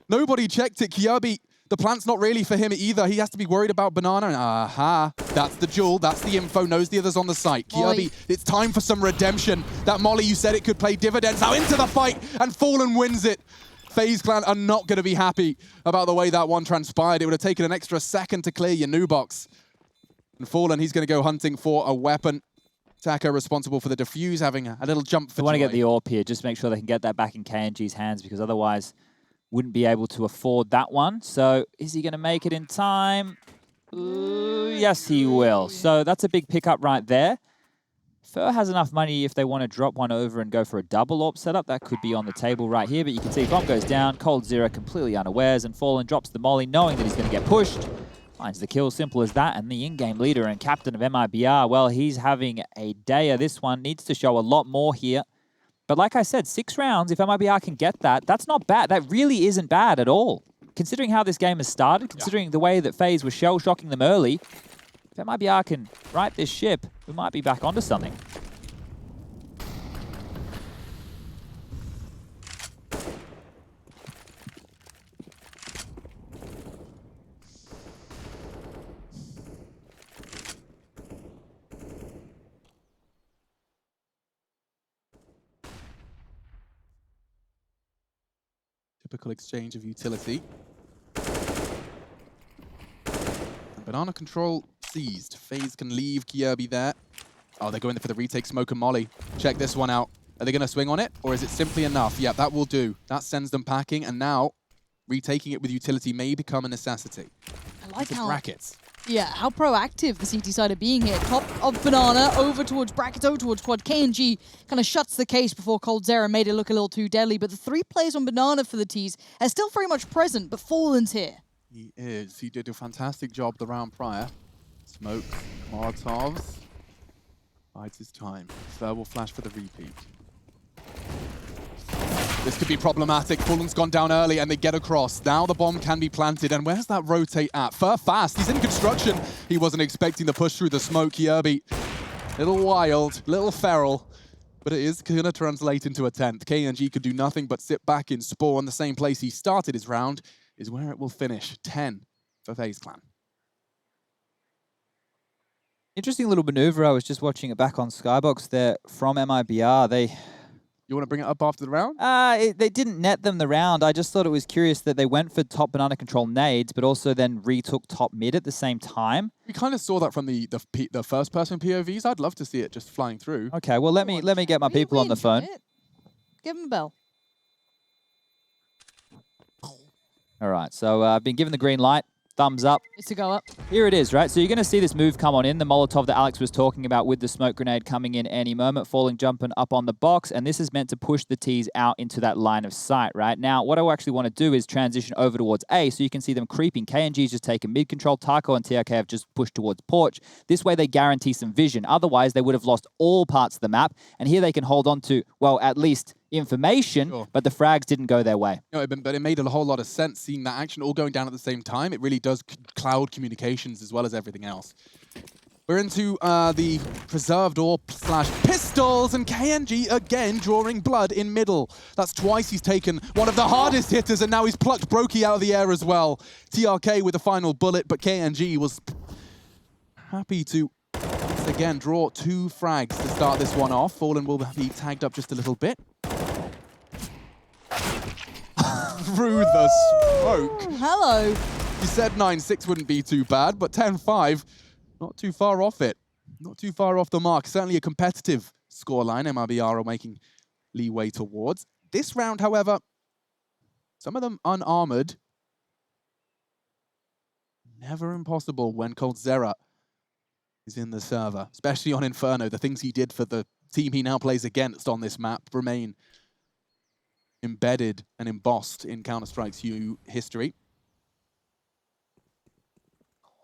Nobody checked it. Kirby, the plant's not really for him either. He has to be worried about Banana. And aha, that's the jewel. That's the info. Knows the others on the site. Kirby, it's time for some redemption. That molly, you said it could play dividends. Now into the fight, and Fallen wins it. FaZe Clan are not going to be happy about the way that one transpired. It would have taken an extra second to clear your new box. And Fallen, he's going to go hunting for a weapon. Taco responsible for the defuse, having a little jump for They want to get the AWP here, just make sure they can get that back in KNG's hands, because otherwise wouldn't be able to afford that one. So is he going to make it in time? Ooh, yes, he will. So that's a big pickup right there. Fur has enough money if they want to drop one over and go for a double AWP setup. That could be on the table right here, but you can see bomb goes down, coldzera completely unawares, and Fallen drops the molly knowing that he's going to get pushed. Finds the kill, simple as that, and the in-game leader and captain of MIBR, well, he's having a dayer. This one needs to show a lot more here. But like I said, 6 rounds, if MIBR can get that, that's not bad. That really isn't bad at all. Considering how this game has started, considering the way that FaZe was shell-shocking them early, if MIBR can right this ship, we might be back onto something. Typical exchange of utility. Banana control seized. FaZe can leave Kirby there. Oh, they're going for the retake, smoke and molly. Check this one out. Are they going to swing on it, or is it simply enough? Yeah, that will do. That sends them packing, and now retaking it with utility may become a necessity. I like how brackets. Yeah, how proactive the CT side are being here. Top of Banana, over towards brackets, over towards quad. KNG kind of shuts the case before coldzera made it look a little too deadly, but the 3 players on Banana for the Ts are still very much present, but Fallen's here. He is. He did a fantastic job the round prior. Smoke, Molotovs. Bides his time. Verbal flash for the repeat. This could be problematic. Fallen's gone down early and they get across. Now the bomb can be planted. And where's that rotate at? Fur fast. He's in construction. He wasn't expecting the push through the smoke. Kirby, little wild, little feral. But it is going to translate into a 10th. KNG could do nothing but sit back in spawn. The same place he started his round is where it will finish. 10 for FaZe Clan. Interesting little maneuver. I was just watching it back on Skybox there from MIBR. You want to bring it up after the round? They didn't net them the round. I just thought it was curious that they went for top banana control nades, but also then retook top mid at the same time. We kind of saw that from the first person POVs. I'd love to see it just flying through. Okay, well let me get my people on the phone. Give him a bell. All right, so I've been given the green light thumbs up. It's a go up. Here it is, right? So you're going to see this move come on in, the Molotov that Alex was talking about with the smoke grenade coming in any moment, falling, jumping up on the box, and this is meant to push the T's out into that line of sight, right? Now, what I actually want to do is transition over towards A, so you can see them creeping. KNG's just taken mid control, Taco and TRK have just pushed towards Porch. This way they guarantee some vision. Otherwise, they would have lost all parts of the map, and here they can hold on to, well, at least information, sure. But the frags didn't go their way. No, but it made a whole lot of sense seeing that action all going down at the same time. It really does cloud communications as well as everything else. We're into the preserved ore / pistols, and KNG again drawing blood in middle. That's twice he's taken one of the hardest hitters, and now he's plucked Brokey out of the air as well. TRK with the final bullet, but KNG was happy to once again draw 2 frags to start this one off. Fallen will be tagged up just a little bit. Through the smoke. Hello. You said 9-6 wouldn't be too bad, but 10-5, not too far off it. Not too far off the mark. Certainly a competitive scoreline MIBR are making leeway towards. This round, however, some of them unarmored. Never impossible when coldzera is in the server, especially on Inferno. The things he did for the team he now plays against on this map remain embedded and embossed in Counter-Strike's history.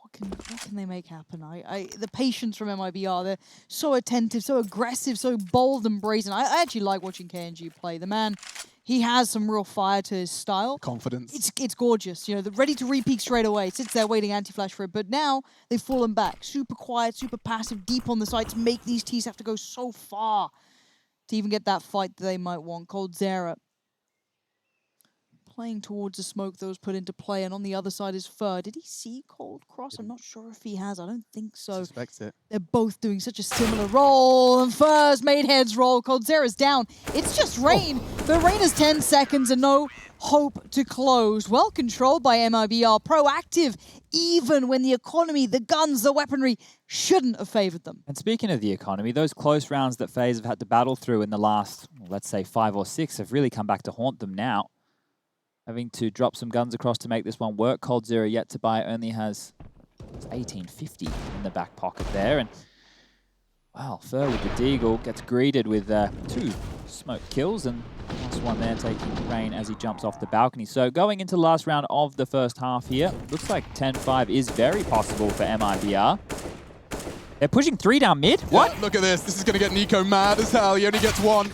What can they make happen? The patience from MIBR, they're so attentive, so aggressive, so bold and brazen. I actually like watching KNG play. The man, he has some real fire to his style. Confidence. It's gorgeous. You know, they're ready to re-peek straight away. Sits there waiting anti-flash for it, but now they've fallen back. Super quiet, super passive, deep on the side to make these T's have to go so far to even get that fight that they might want. coldzera playing towards the smoke that was put into play, and on the other side is Fur. Did he see Cold Cross? I'm not sure if he has. I don't think so. Suspects it. They're both doing such a similar role, and Fur's made heads roll. coldzera's down. It's just Rain, but Rain has 10 seconds and no hope to close. Well controlled by MIBR, proactive, even when the economy, the guns, the weaponry shouldn't have favored them. And speaking of the economy, those close rounds that FaZe have had to battle through in the last, let's say, 5 or 6 have really come back to haunt them now. Having to drop some guns across to make this one work. coldzera yet to buy only has 1850 in the back pocket there. And, wow, Fur with the deagle gets greeted with 2 smoke kills. And last one there taking Rain as he jumps off the balcony. So going into the last round of the first half here, looks like 10-5 is very possible for MIBR. They're pushing 3 down mid? Yeah, what? look at this. This is going to get Nico mad as hell. He only gets 1.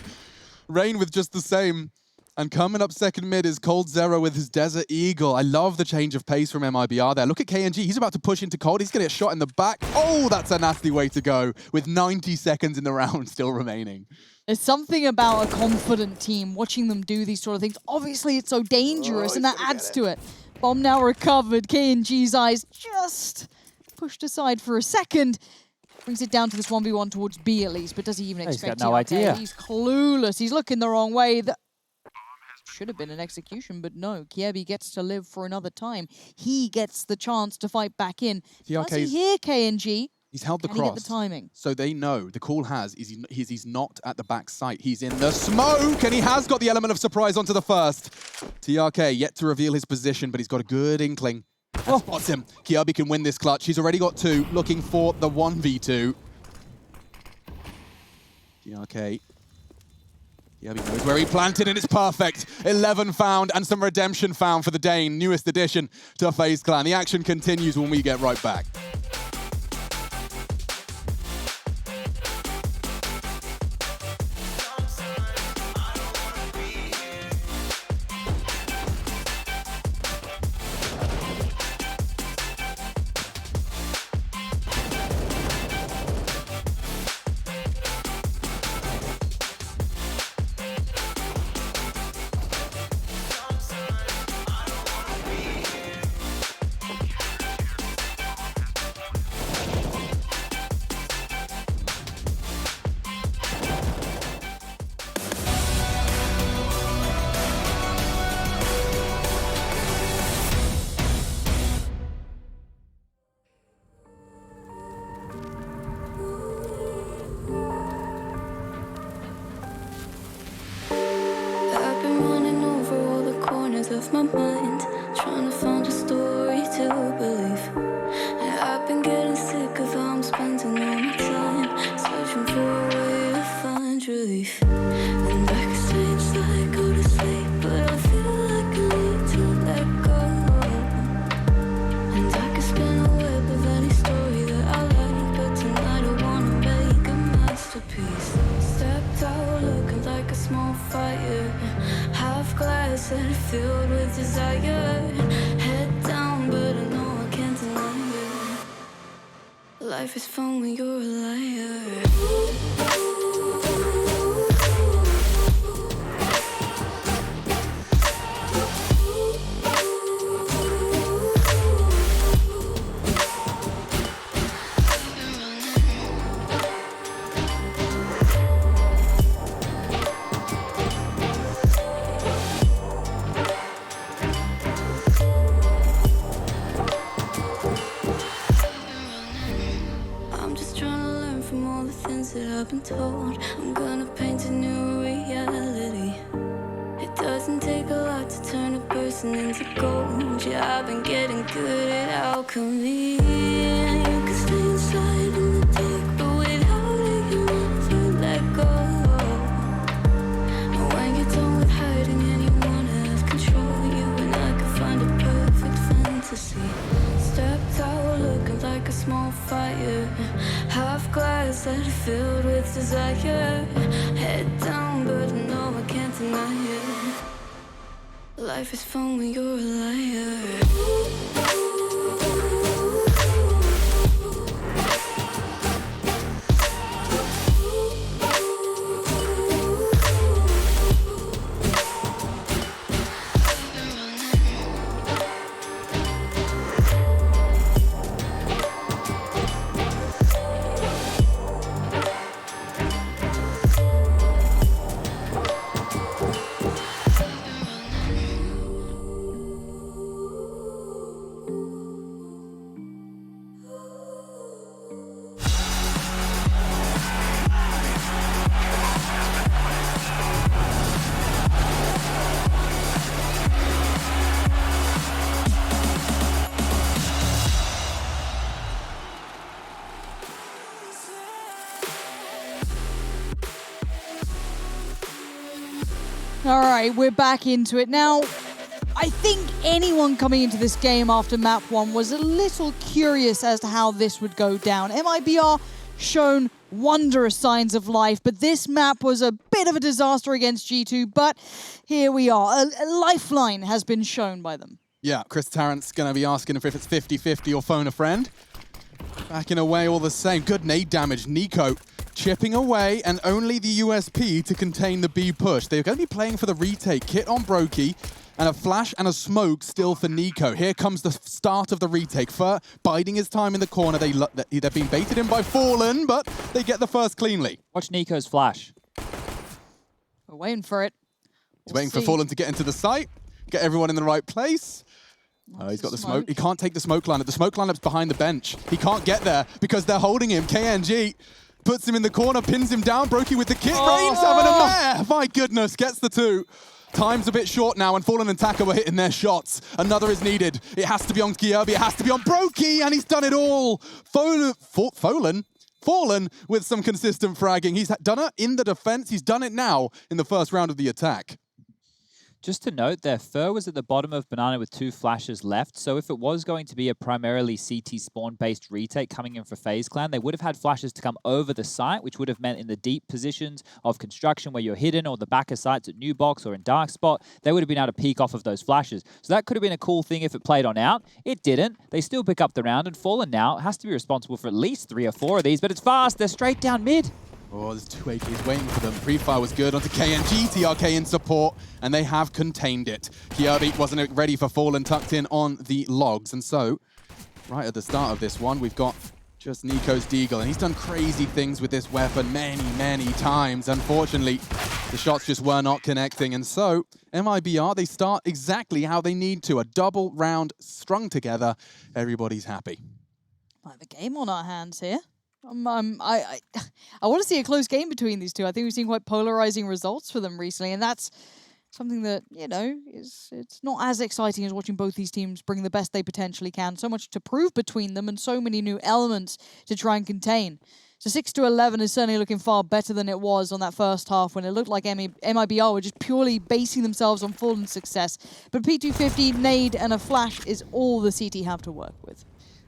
Rain with just the same. And coming up second mid is coldzera with his Desert Eagle. I love the change of pace from MIBR there. Look at KNG. He's about to push into Cold. He's going to get shot in the back. Oh, that's a nasty way to go with 90 seconds in the round still remaining. There's something about a confident team, watching them do these sort of things. Obviously, it's so dangerous, and that adds to it. Bomb now recovered. KNG's eyes just pushed aside for a second. Brings it down to this 1v1 towards B at least, but does he even expect He's got no idea. He's clueless. He's looking the wrong way. Should have been an execution, but no. Kiebi gets to live for another time. He gets the chance to fight back in. Does he hear KNG? He's held the cross. Can he get the timing? So they know, the call has, he's not at the back site. He's in the smoke, and he has got the element of surprise onto the first. TRK yet to reveal his position, but he's got a good inkling. And spots him. Kiebi can win this clutch. He's already got 2, looking for the 1v2. TRK. Yeah, he knows where he planted, and it's perfect. 11 found and some redemption found for the Dane, newest addition to FaZe Clan. The action continues when we get right back. relief. And I can stay inside, go to sleep, but I feel like I need to let go. And I can spin a web of any story that I like, but tonight I wanna make a masterpiece. Stepped out looking like a small fire, half glass and filled with desire. Head down, but I know I can't deny it. Life is fun when you're a liar. That I've been told, I'm gonna paint a new reality. It doesn't take a lot to turn a person into gold. Yeah, I've been getting good at alchemy. And you can stay inside in the dark, but without it you never let go. And when you're done with hiding and you wanna have control, you and I can find a perfect fantasy. Stepped out looking like a small fire, half glass that filled with desire. Head down, but I know I can't deny it. Life is fun when you're a liar. All right, we're back into it. Now, I think anyone coming into this game after map 1 was a little curious as to how this would go down. MIBR shown wondrous signs of life, but this map was a bit of a disaster against G2, but here we are. A lifeline has been shown by them. Yeah, Chris Tarrant's going to be asking if it's 50-50 or phone a friend. Backing away all the same. Good nade damage. Nico chipping away, and only the USP to contain the B push. They're going to be playing for the retake. Kit on Brokey, and a flash and a smoke still for Nico. Here comes the start of the retake. Fur biding his time in the corner. They've been baited in by Fallen, but they get the first cleanly. Watch Nico's flash. We're waiting for it. He's waiting for Fallen to get into the site, get everyone in the right place. He's got the smoke. He can't take the smoke lineup. The smoke lineup's behind the bench. He can't get there because they're holding him. KNG puts him in the corner, pins him down. Brokey with the kit. Reigns having a mare. My goodness, gets the 2. Time's a bit short now, and Fallen and Taka were hitting their shots. Another is needed. It has to be on Kierby. It has to be on Brokey, and he's done it all. Fallen with some consistent fragging. He's done it in the defense. He's done it now in the first round of the attack. Just to note there, Fur was at the bottom of Banana with 2 flashes left, so if it was going to be a primarily CT spawn-based retake coming in for FaZe Clan, they would have had flashes to come over the site, which would have meant in the deep positions of construction where you're hidden, or the back of sites at New Box or in Dark Spot, they would have been able to peek off of those flashes. So that could have been a cool thing if it played on out. It didn't. They still pick up the round, and Fallen now has to be responsible for at least 3 or 4 of these, but it's fast. They're straight down mid. Oh, there's 2 AKs waiting for them. Pre-fire was good onto KNG, TRK in support, and they have contained it. Kierby wasn't ready for Fallen, tucked in on the logs, and so, right at the start of this one, we've got just Nico's Deagle, and he's done crazy things with this weapon many, many times. Unfortunately, the shots just were not connecting, and so, MIBR, they start exactly how they need to. A double round strung together. Everybody's happy. I have a game on our hands here. I want to see a close game between these two. I think we've seen quite polarizing results for them recently, and that's something that, you know, it's not as exciting as watching both these teams bring the best they potentially can. So much to prove between them and so many new elements to try and contain. So 6-11 is certainly looking far better than it was on that first half when it looked like MIBR were just purely basing themselves on full success. But P250, nade, and a flash is all the CT have to work with.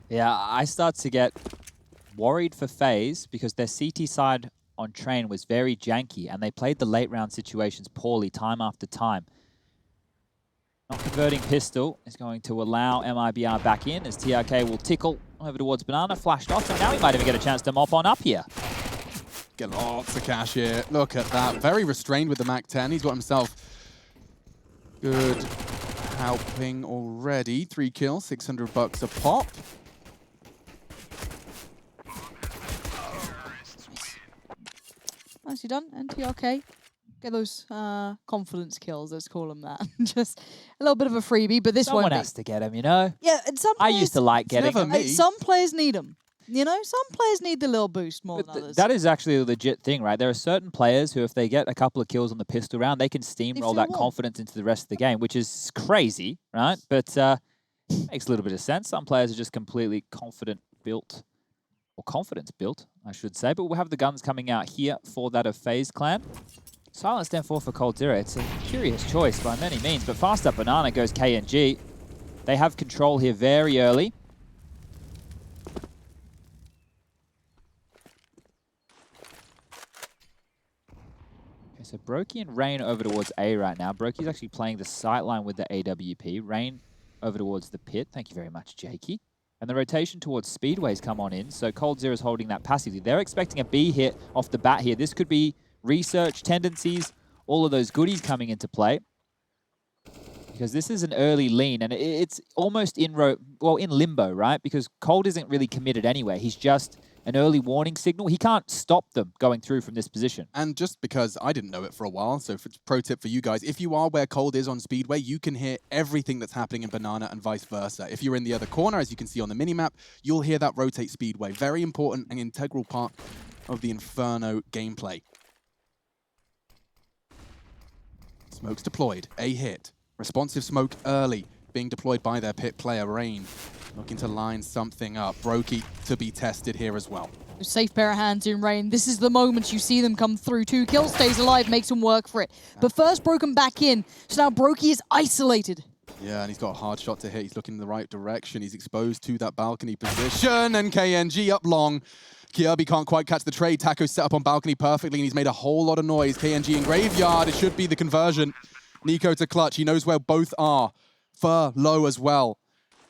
Yeah, I start to get worried for FaZe because their CT side on train was very janky and they played the late round situations poorly time after time. Not converting pistol is going to allow MIBR back in as TRK will tickle over towards Banana, flashed off, and now he might even get a chance to mop on up here. Get lots of cash here. Look at that. Very restrained with the MAC-10. He's got himself good helping already. 3 kills, $600 a pop. Nicely done, and TRK. Get those confidence kills, let's call them that. Just a little bit of a freebie, but this Someone won't has to get him, you know? Yeah, and some I players, used to like getting never them. me. some players need them. You know, some players need the little boost more than others. That is actually a legit thing, right? There are certain players who, if they get a couple of kills on the pistol round, they can steamroll feel that warm. confidence into the rest of the game, which is crazy, right? But makes a little bit of sense. Some players are just completely confidence built, I should say. But we'll have the guns coming out here for that of FaZe Clan. Silence stand for Cold Zero. It's a curious choice by many means, but fast up Banana goes KNG. They have control here very early. Okay, so Brokey and Rain over towards A right now. Brokey's actually playing the sightline with the AWP. Rain over towards the pit. Thank you very much, Jakey. And the rotation towards Speedways come on in, so Cold Zero is holding that passively. They're expecting a B hit off the bat here. This could be research, tendencies, all of those goodies coming into play. Because this is an early lean, and it's almost in limbo, right? Because Cold isn't really committed anywhere. He's just an early warning signal. He can't stop them going through from this position. And just because I didn't know it for a while, so pro tip for you guys, if you are where Cold is on Speedway, you can hear everything that's happening in Banana and vice versa. If you're in the other corner, as you can see on the minimap, you'll hear that rotate Speedway. Very important and integral part of the Inferno gameplay. Smoke's deployed, a hit. Responsive smoke early, being deployed by their pit player, Rain. Looking to line something up. Brokey to be tested here as well. Safe pair of hands in Rain. This is the moment you see them come through. 2 kills, stays alive, makes them work for it. But first broken back in, so now Brokey is isolated. Yeah, and he's got a hard shot to hit. He's looking in the right direction. He's exposed to that balcony position, and KNG up long. Kirby can't quite catch the trade. Taco's set up on balcony perfectly, and he's made a whole lot of noise. KNG in graveyard. It should be the conversion. Nico to clutch. He knows where both are. Fur low as well.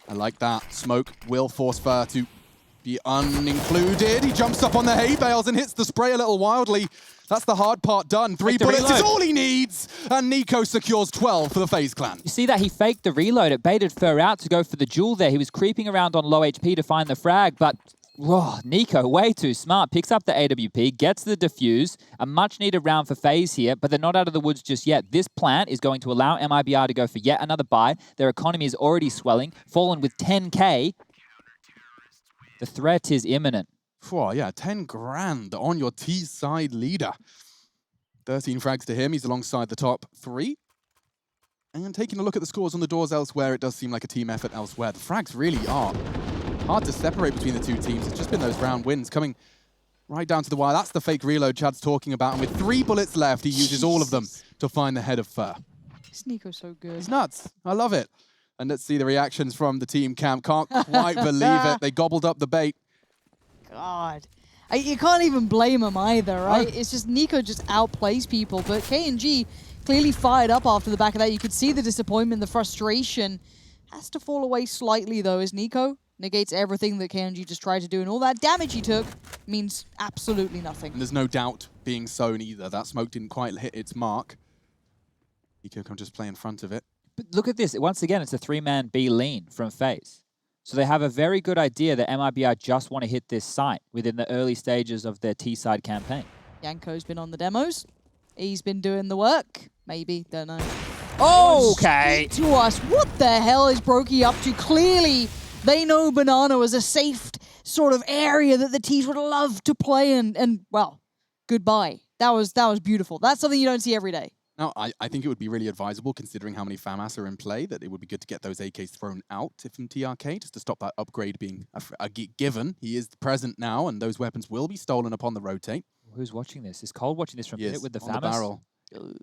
I like that. Smoke will force Fur to be unincluded. He jumps up on the hay bales and hits the spray a little wildly. That's the hard part done. 3 bullets is all he needs. And Nico secures 12 for the FaZe Clan. You see that he faked the reload. It baited Fur out to go for the duel there. He was creeping around on low HP to find the frag, but whoa, Nico, way too smart. Picks up the AWP, gets the defuse. A much-needed round for FaZe here, but they're not out of the woods just yet. This plant is going to allow MIBR to go for yet another buy. Their economy is already swelling, fallen with 10K. The threat is imminent. Whoa, yeah, 10 grand on your T-side leader. 13 frags to him. He's alongside the top 3. And taking a look at the scores on the doors elsewhere, it does seem like a team effort elsewhere. The frags really are hard to separate between the two teams. It's just been those round wins coming right down to the wire. That's the fake reload Chad's talking about. And with 3 bullets left, he uses all of them to find the head of Fur. This Nico's so good. He's nuts. I love it. And let's see the reactions from the team camp. Can't quite believe it. They gobbled up the bait. God. You can't even blame him either, right? It's just Nico just outplays people. But KNG clearly fired up after the back of that. You could see the disappointment, the frustration. Has to fall away slightly, though, as Nico negates everything that KNG just tried to do. And all that damage he took means absolutely nothing. And there's no doubt being sown either. That smoke didn't quite hit its mark. Nico can just play in front of it. But look at this. Once again, it's a 3-man B lean from FaZe. So they have a very good idea that MIBR just want to hit this site within the early stages of their T-side campaign. Yanko's been on the demos. He's been doing the work. Maybe, don't know. Okay. Speak to us. What the hell is Brokey up to? Clearly, they know Banana was a safe sort of area that the T's would love to play in. And well, goodbye. That was beautiful. That's something you don't see every day. Now, I think it would be really advisable, considering how many FAMAS are in play, that it would be good to get those AKs thrown out from TRK, just to stop that upgrade being a given. He is present now, and those weapons will be stolen upon the rotate. Who's watching this? Is Cole watching this from He Pit is, with the on the FAMAS? barrel.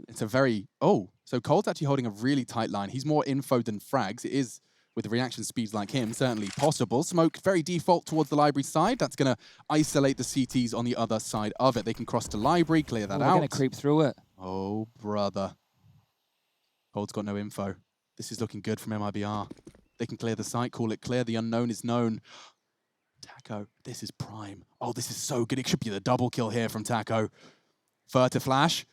It's a very... Oh, so Cole's actually holding a really tight line. He's more info than frags. It is, with reaction speeds like him, certainly possible. Smoke very default towards the library side. That's going to isolate the CTs on the other side of it. They can cross to library, clear that out. We're going to creep through it. Oh, brother. Cold's got no info. This is looking good from MIBR. They can clear the site, call it clear. The unknown is known. Taco, this is prime. Oh, this is so good. It should be the double kill here from Taco. Fur to flash.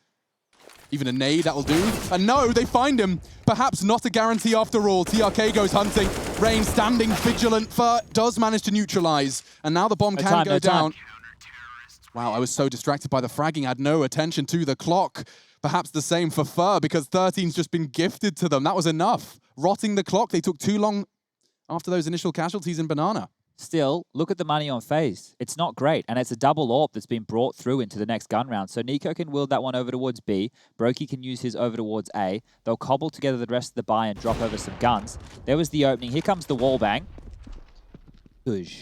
Even a nade, that'll do. And no, they find him. Perhaps not a guarantee after all. TRK goes hunting. Rain standing vigilant. Fur does manage to neutralize. And now the bomb can go down. Wow, I was so distracted by the fragging. I had no attention to the clock. Perhaps the same for Fur, because 13's just been gifted to them. That was enough. Rotting the clock. They took too long after those initial casualties in Banana. Still, look at the money on FaZe. It's not great, and it's a double AWP that's been brought through into the next gun round. So Nico can wield that one over towards B. Brokey can use his over towards A. They'll cobble together the rest of the buy and drop over some guns. There was the opening. Here comes the wall bang.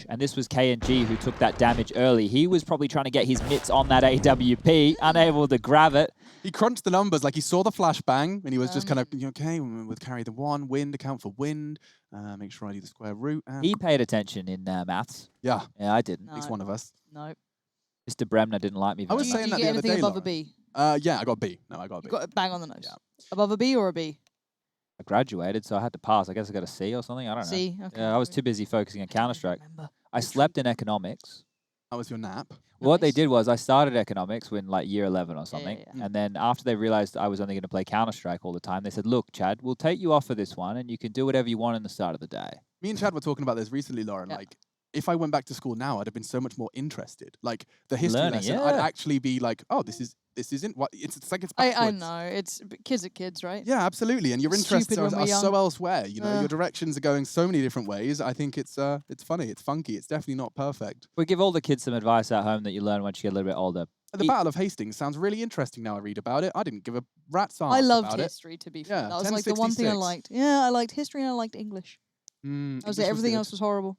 And this was KNG who took that damage early. He was probably trying to get his mitts on that AWP, unable to grab it. He crunched the numbers, like he saw the flashbang, and he was just kind of, okay, we'll carry the one, wind, account for wind, make sure I do the square root. And... He paid attention in maths. Yeah. Yeah, I didn't. At least one of us. No. Mr. Bremner didn't like me. I was saying that the other day, above a B? Yeah, I got B. No, I got a B. You got a bang on the nose. Yeah. Above a B or a B? I graduated, so I had to pass. I guess I got a C or something. I don't know. C, okay. Yeah, I was too busy focusing on Counter-Strike. I slept in economics. That was your nap. What they did was I started economics when like year 11 or something. Yeah. And then after they realized I was only going to play Counter-Strike all the time, they said, look, Chad, we'll take you off for this one and you can do whatever you want in the start of the day. Me and Chad were talking about this recently, Lauren. Yeah. Like, if I went back to school now, I'd have been so much more interested. Like, the history Learning, lesson, yeah. I'd actually be like, oh, this isn't what, it's like it's backwards. I know, it's kids are kids, right? Yeah, absolutely. And your interests Stupid when are we're so young. elsewhere. You know, your directions are going so many different ways. I think it's funny, it's funky, it's definitely not perfect. We give all the kids some advice at home that you learn once you get a little bit older. The Battle of Hastings sounds really interesting now I read about it. I didn't give a rat's ass I loved about history, to be fair. Yeah, that was like the one thing I 1066. liked. Yeah, I liked history and I liked English. I was like, everything else was horrible.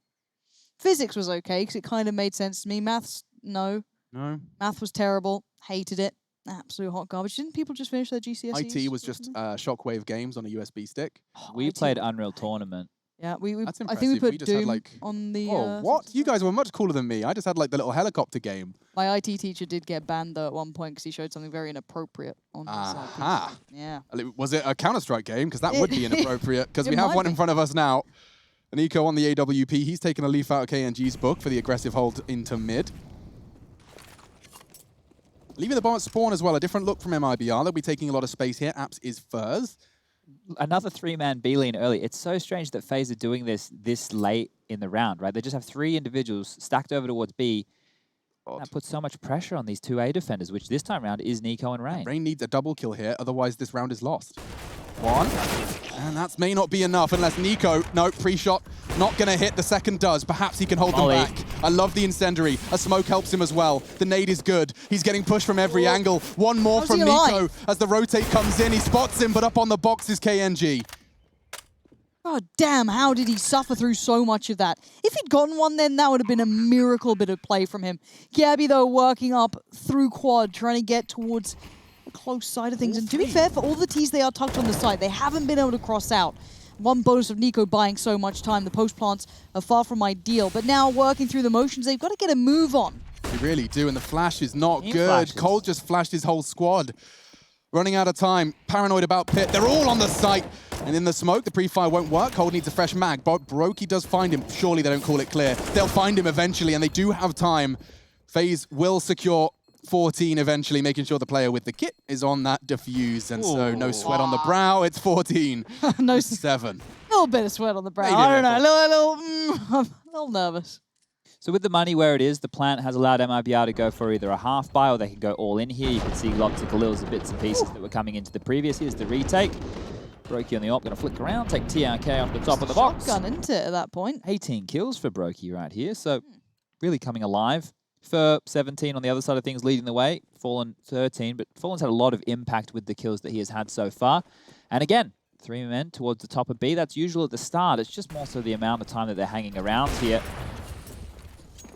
Physics was okay because it kind of made sense to me. Maths, no. No. Math was terrible. Hated it. Absolute hot garbage. Didn't people just finish their GCSEs? IT was just Shockwave games on a USB stick. We IT played Unreal Tournament. Yeah, That's I think we impressive. put We just had, Doom like- on the... Oh, what? You guys were much cooler than me. I just had like the little helicopter game. My IT teacher did get banned though at one point because he showed something very inappropriate on his Aha. Yeah. Was it a Counter-Strike game? Because that would be inappropriate. Because It we have might one in be. front of us now. And Eco on the AWP. He's taken a leaf out of KNG's book for the aggressive hold into mid. Leaving the bomb at spawn as well. A different look from MIBR. They'll be taking a lot of space here. Apps is Furs. Another three-man B lane early. It's so strange that FaZe are doing this late in the round, right? They just have three individuals stacked over towards B. That puts so much pressure on these two A defenders, which this time round is Nico and Rain. Rain needs a double kill here. Otherwise, this round is lost. One. And that may not be enough unless Nico, no, pre-shot, not going to hit. The second does. Perhaps he can hold them back. I love the incendiary. A smoke helps him as well. The nade is good. He's getting pushed from every angle. One more from Nico as the rotate comes in. He spots him, but up on the box is KNG. God damn, how did he suffer through so much of that? If he'd gotten one then, that would have been a miracle bit of play from him. Gabby, though, working up through quad, trying to get towards the close side of things. And to be fair, for all the T's they are tucked on the side, they haven't been able to cross out. One bonus of Nico buying so much time. The post plants are far from ideal. But now, working through the motions, they've got to get a move on. They really do, and the flash is not good. Cole just flashed his whole squad. Running out of time, paranoid about Pit. They're all on the site. And in the smoke, the pre-fire won't work. Cole needs a fresh mag, but Brokey does find him. Surely they don't call it clear. They'll find him eventually, and they do have time. FaZe will secure 14 eventually, making sure the player with the kit is on that defuse. And so no sweat on the brow. It's 14. No 7. A little bit of sweat on the brow. Maybe I don't know. I'm a little nervous. So with the money where it is, the plant has allowed MIBR to go for either a half buy or they can go all in here. You can see lots of Khalil's of bits and pieces that were coming into the previous. Here's the retake. Brokey on the AWP, going to flick around, take TRK off the top of the box. Shotgun into it at that point. 18 kills for Brokey right here, so really coming alive. for 17 on the other side of things leading the way. Fallen 13, but Fallen's had a lot of impact with the kills that he has had so far. And again, 3 men towards the top of B. That's usual at the start. It's just more so the amount of time that they're hanging around here.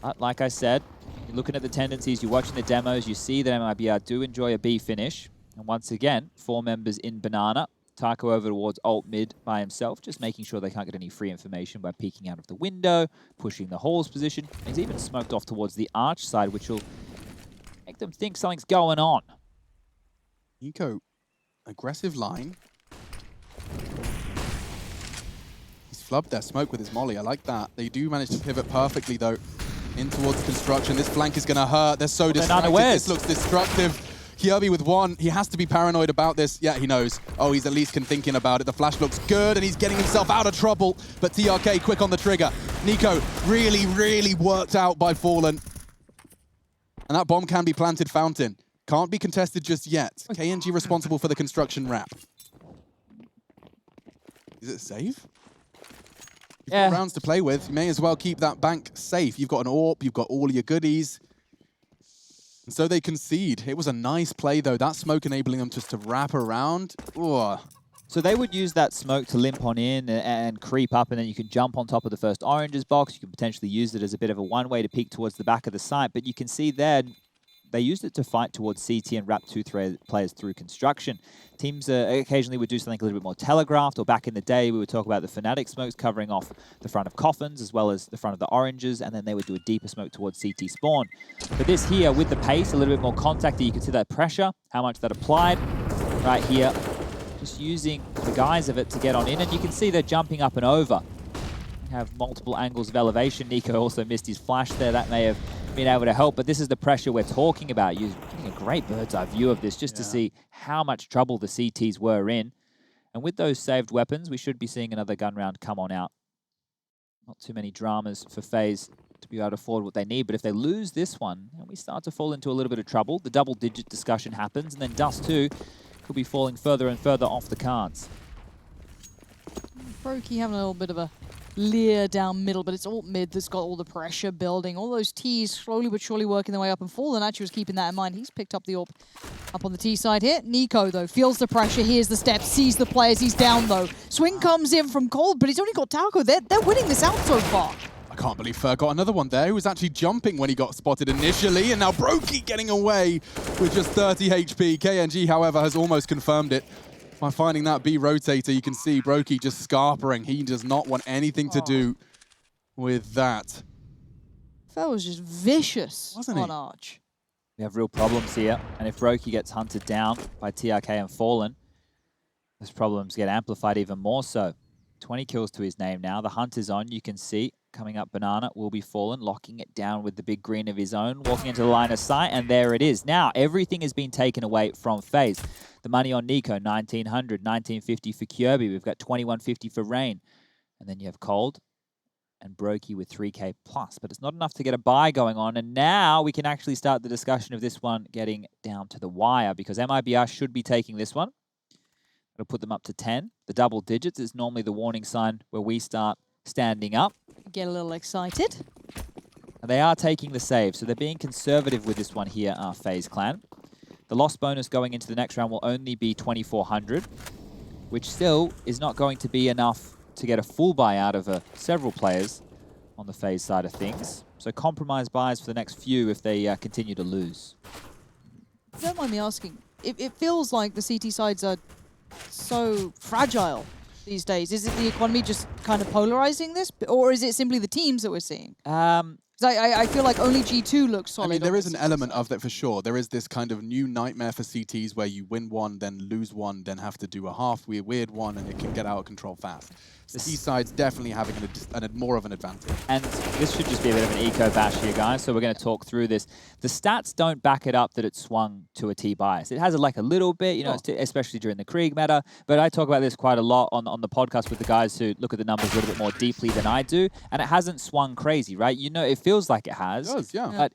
But like I said, you're looking at the tendencies, you're watching the demos, you see that MIBR do enjoy a B finish. And once again, 4 members in Banana. Taco over towards alt mid by himself, just making sure they can't get any free information by peeking out of the window, pushing the Hall's position. He's even smoked off towards the Arch side, which will make them think something's going on. Nico, aggressive line. He's flubbed their smoke with his molly. I like that. They do manage to pivot perfectly, though, in towards construction. This flank is going to hurt. They're so distracted. This looks destructive. Kirby with 1. He has to be paranoid about this. Yeah, he knows. Oh, he's at least thinking about it. The flash looks good, and he's getting himself out of trouble. But TRK quick on the trigger. Nico really, really worked out by Fallen. And that bomb can be planted fountain. Can't be contested just yet. KNG responsible for the construction wrap. Is it safe? You've got rounds to play with. You may as well keep that bank safe. You've got an AWP. You've got all your goodies. And so they concede. It was a nice play, though. That smoke enabling them just to wrap around. Ooh. So they would use that smoke to limp on in and creep up, and then you can jump on top of the first oranges box. You can potentially use it as a bit of a one-way to peek towards the back of the site. But you can see there, they used it to fight towards CT and wrap 2 players through construction. Teams occasionally would do something a little bit more telegraphed, or back in the day, we would talk about the Fnatic smokes covering off the front of coffins as well as the front of the oranges, and then they would do a deeper smoke towards CT spawn. But this here, with the pace, a little bit more contact, you can see that pressure, how much that applied right here. Just using the guise of it to get on in, and you can see they're jumping up and over. Have multiple angles of elevation. Nico also missed his flash there. That may have been able to help, but this is the pressure we're talking about. You're getting a great bird's eye view of this just to see how much trouble the CTs were in. And with those saved weapons, we should be seeing another gun round come on out. Not too many dramas for FaZe to be able to afford what they need, but if they lose this one, and we start to fall into a little bit of trouble, the double-digit discussion happens, and then Dust 2 could be falling further and further off the cards. Brokey having a little bit of a leer down middle, but it's alt mid that's got all the pressure building. All those T's slowly but surely working their way up, and Fallen actually was keeping that in mind. He's picked up the AWP up on the T side here. Nico, though, feels the pressure, hears the steps, sees the players. He's down, though. Swing comes in from Cold, but he's only got Taco. They're winning this out so far. I can't believe Fer got another one there. He was actually jumping when he got spotted initially, and now Brokey getting away with just 30 HP. KNG, however, has almost confirmed it by finding that B rotator. You can see Brokey just scarpering. He does not want anything to do with that. Fer was just vicious, wasn't he? On Arch. We have real problems here, and if Brokey gets hunted down by TRK and Fallen, those problems get amplified even more so. 20 kills to his name now. The hunt is on. You can see coming up Banana will be Fallen, locking it down with the big green of his own, walking into the line of sight, and there it is. Now, everything has been taken away from FaZe. The money on Nico, 1,900, 1,950 for Kirby. We've got 2,150 for Rain. And then you have Cold and Brokey with 3K plus, but it's not enough to get a buy going on. And now we can actually start the discussion of this one getting down to the wire, because MIBR should be taking this one. It'll put them up to 10. The double digits is normally the warning sign where we start standing up. Get a little excited. And they are taking the save, so they're being conservative with this one here, our FaZe clan. The loss bonus going into the next round will only be 2,400, which still is not going to be enough to get a full buy out of several players on the FaZe side of things. So compromise buys for the next few if they continue to lose. Don't mind me asking, it feels like the CT sides are so fragile these days. Is it the economy just kind of polarizing this, or is it simply the teams that we're seeing? I feel like only G2 looks solid. I mean, there is an element of that for sure. There is this kind of new nightmare for CTs where you win one, then lose one, then have to do a half weird one, and it can get out of control fast. The C side's definitely having more of an advantage. And this should just be a bit of an eco bash here, guys, so we're going to talk through this. The stats don't back it up that it's swung to a T bias. It has like a little bit, you know, especially during the Krieg meta, but I talk about this quite a lot on the podcast with the guys who look at the numbers a little bit more deeply than I do, and it hasn't swung crazy, right? You know, it feels like it has. It does, yeah. But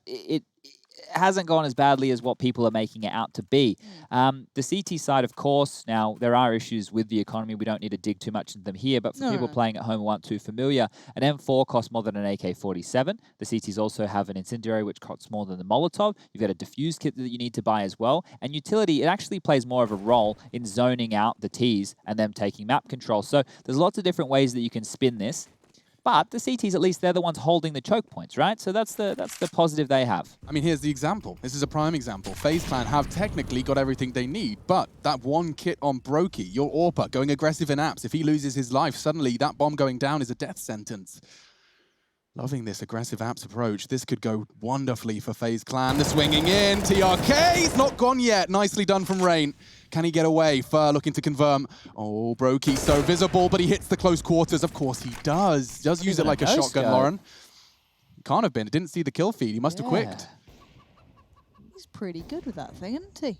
hasn't gone as badly as what people are making it out to be. The CT side, of course, now there are issues with the economy. We don't need to dig too much into them here, but for people playing at home who aren't too familiar, an M4 costs more than an AK-47. The CTs also have an incendiary, which costs more than the Molotov. You've got a diffuse kit that you need to buy as well. And utility, it actually plays more of a role in zoning out the Ts and them taking map control. So there's lots of different ways that you can spin this. But the CTs, at least, they're the ones holding the choke points, right? So that's the positive they have. I mean, here's the example. This is a prime example. FaZe Clan have technically got everything they need, but that one kit on Brokey, your AWPer, going aggressive in apps, if he loses his life, suddenly that bomb going down is a death sentence. Loving this aggressive apps approach. This could go wonderfully for FaZe Clan. The swinging in. TRK's not gone yet. Nicely done from Rain. Can he get away? Fur looking to confirm. Oh, Brokey so visible, but he hits the close quarters. Of course he does. Does use it like a shotgun, Lauren. Can't have been. Didn't see the kill feed. He must have quicked. He's pretty good with that thing, isn't he?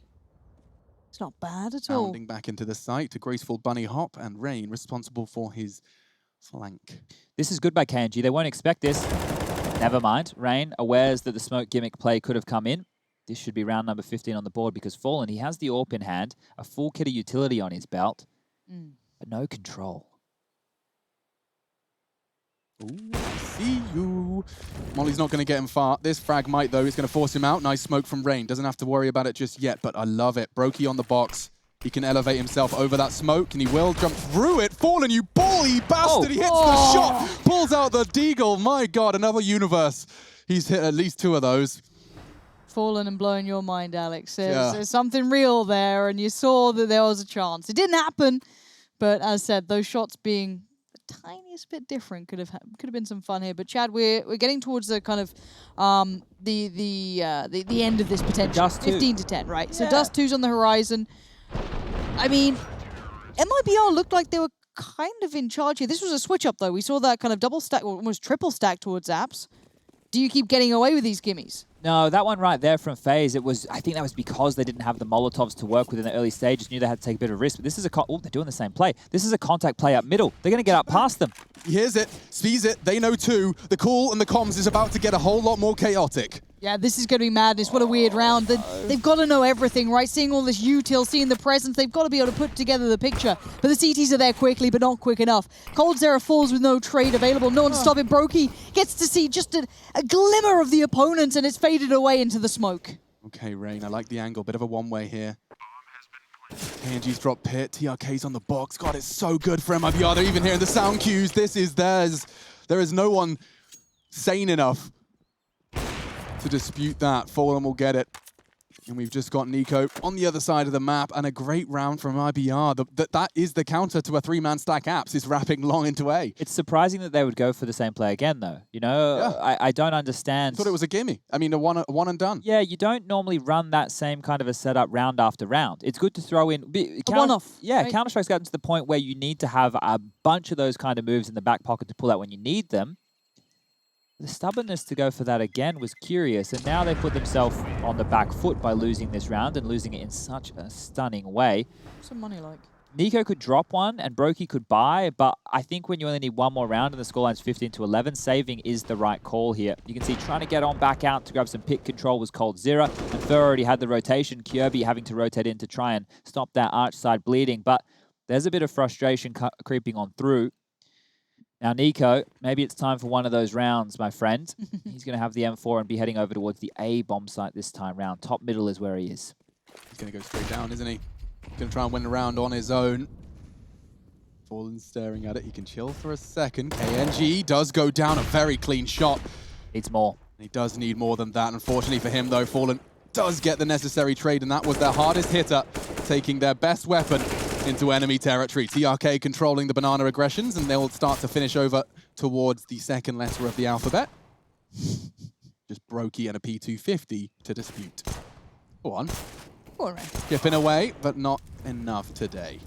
It's not bad at all. Bounding back into the site. A graceful bunny hop, and Rain responsible for his flank. This is good by KNG. They won't expect this. Never mind. Rain awares that the smoke gimmick play could have come in. This should be round number 15 on the board because Fallen, he has the AWP in hand, a full kit of utility on his belt, but no control. Ooh, I see you. Molly's not going to get him far. This frag might, though. It's going to force him out. Nice smoke from Rain. Doesn't have to worry about it just yet, but I love it. Brokey on the box. He can elevate himself over that smoke, and he will jump through it. Fallen, you bally bastard! He hits the shot, pulls out the deagle. My God, another universe. He's hit at least 2 of those. Fallen and blowing your mind, Alex. There's something real there, and you saw that there was a chance. It didn't happen, but as said, those shots being the tiniest bit different could have been some fun here. But Chad, we're getting towards the kind of the end of this potential. Dust 2. 15 to 10, right? So Dust 2's on the horizon. I mean, MIBR looked like they were kind of in charge here. This was a switch up, though. We saw that kind of double stack, or almost triple stack towards apps. Do you keep getting away with these gimmies? No, that one right there from FaZe, I think that was because they didn't have the Molotovs to work with in the early stages, knew they had to take a bit of risk. But this is oh, they're doing the same play. This is a contact play up middle. They're going to get up past them. He hears it, sees it, they know too. The call and the comms is about to get a whole lot more chaotic. Yeah, this is going to be madness. What a weird round. They've got to know everything, right? Seeing all this util, seeing the presence, they've got to be able to put together the picture. But the CTs are there quickly, but not quick enough. coldzera falls with no trade available. No one to stop him. Brokey gets to see just a glimmer of the opponent, and it's faded away into the smoke. Okay, Rain, I like the angle. Bit of a one-way here. KNG's dropped pit. TRK's on the box. God, it's so good for MIBR. They're even hearing the sound cues. This is theirs. There is no one sane enough to dispute that. Fallen will get it. And we've just got Nico on the other side of the map, and a great round from IBR. That is the counter to a 3-man stack apps, is wrapping long into A. It's surprising that they would go for the same play again, though. You know, yeah. I don't understand. I thought it was a gimme. I mean, a one and done. Yeah, you don't normally run that same kind of a setup round after round. It's good to throw in a one-off. Yeah, right? Counter-Strike's gotten to the point where you need to have a bunch of those kind of moves in the back pocket to pull out when you need them. The stubbornness to go for that again was curious, and now they put themselves on the back foot by losing this round and losing it in such a stunning way. What's some money like? Nico could drop one and Brokey could buy, but I think when you only need one more round and the scoreline's 15-11, saving is the right call here. You can see trying to get on back out to grab some pick control was coldzera, and Fur already had the rotation, Kirby having to rotate in to try and stop that arch side bleeding, but there's a bit of frustration creeping on through. Now, Nico, maybe it's time for one of those rounds, my friend. He's going to have the M4 and be heading over towards the A bomb site this time round. Top middle is where he is. He's going to go straight down, isn't he? Going to try and win the round on his own. Fallen staring at it. He can chill for a second. KNG does go down. A very clean shot. Needs more. He does need more than that. Unfortunately for him, though, Fallen does get the necessary trade, and that was their hardest hitter, taking their best weapon into enemy territory. TRK controlling the banana aggressions, and they'll start to finish over towards the second letter of the alphabet. Just Brokey and a P250 to dispute. Go on. All right. Skipping away, but not enough today.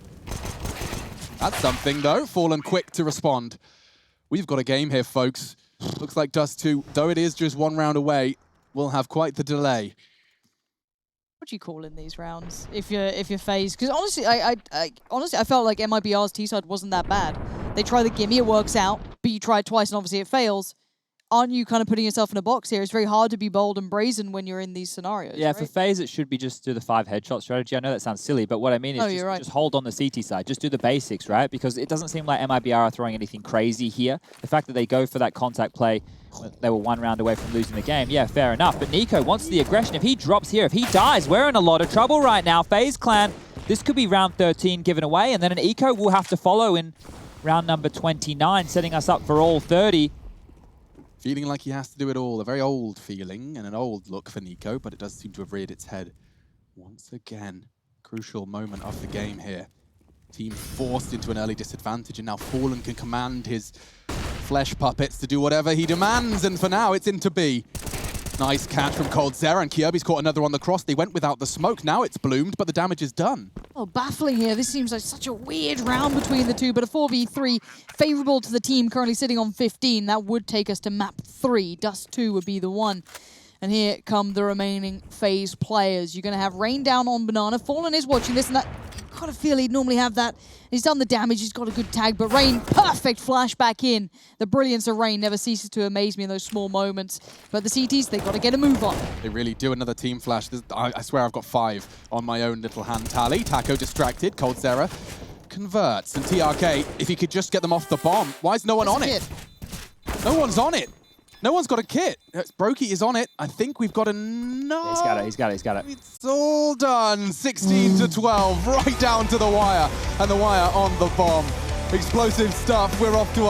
That's something, though. Fallen quick to respond. We've got a game here, folks. Looks like Dust 2, though it is just one round away, will have quite the delay. What do you call in these rounds if you're FaZe? Because honestly, I felt like MIBR's T side wasn't that bad. They try the gimme, it works out, but you try it twice and obviously it fails. aren't you kind of putting yourself in a box here? It's very hard to be bold and brazen when you're in these scenarios. Yeah, right? for FaZe, it should be just do the 5 headshot strategy. I know that sounds silly, but what I mean is just hold on the CT side. Just do the basics, right? Because it doesn't seem like MIBR are throwing anything crazy here. The fact that they go for that contact play, they were 1 round away from losing the game. Yeah, fair enough. But Nico wants the aggression. If he drops here, if he dies, we're in a lot of trouble right now. FaZe Clan, this could be round 13 given away, and then an eco will have to follow in round number 29, setting us up for all 30. Feeling like he has to do it all. A very old feeling and an old look for Nico, but it does seem to have reared its head once again. Crucial moment of the game here. Team forced into an early disadvantage, and now Fallen can command his flesh puppets to do whatever he demands, and for now it's into B. Nice catch from coldzera, and Kyobi's caught another on the cross. They went without the smoke. Now it's bloomed, but the damage is done. Oh, baffling here. This seems like such a weird round between the two, but a 4v3 favorable to the team currently sitting on 15. That would take us to map 3. Dust 2 would be the one. And here come the remaining FaZe players. You're going to have Rain down on Banana. Fallen is watching this, and that kind of feel he'd normally have that. He's done the damage, he's got a good tag, but Rain, perfect flash back in. The brilliance of Rain never ceases to amaze me in those small moments. But the CTs, they've got to get a move on. They really do. Another team flash. I swear I've got 5 on my own little hand tally. Taco distracted, coldzera converts, and TRK, if he could just get them off the bomb. Why is no one on it? No one's on it. No one's got a kit. Brokey is on it. I think we've got enough. He's got it. It's all done. 16 to 12, right down to the wire. And the wire on the bomb. Explosive stuff. We're off to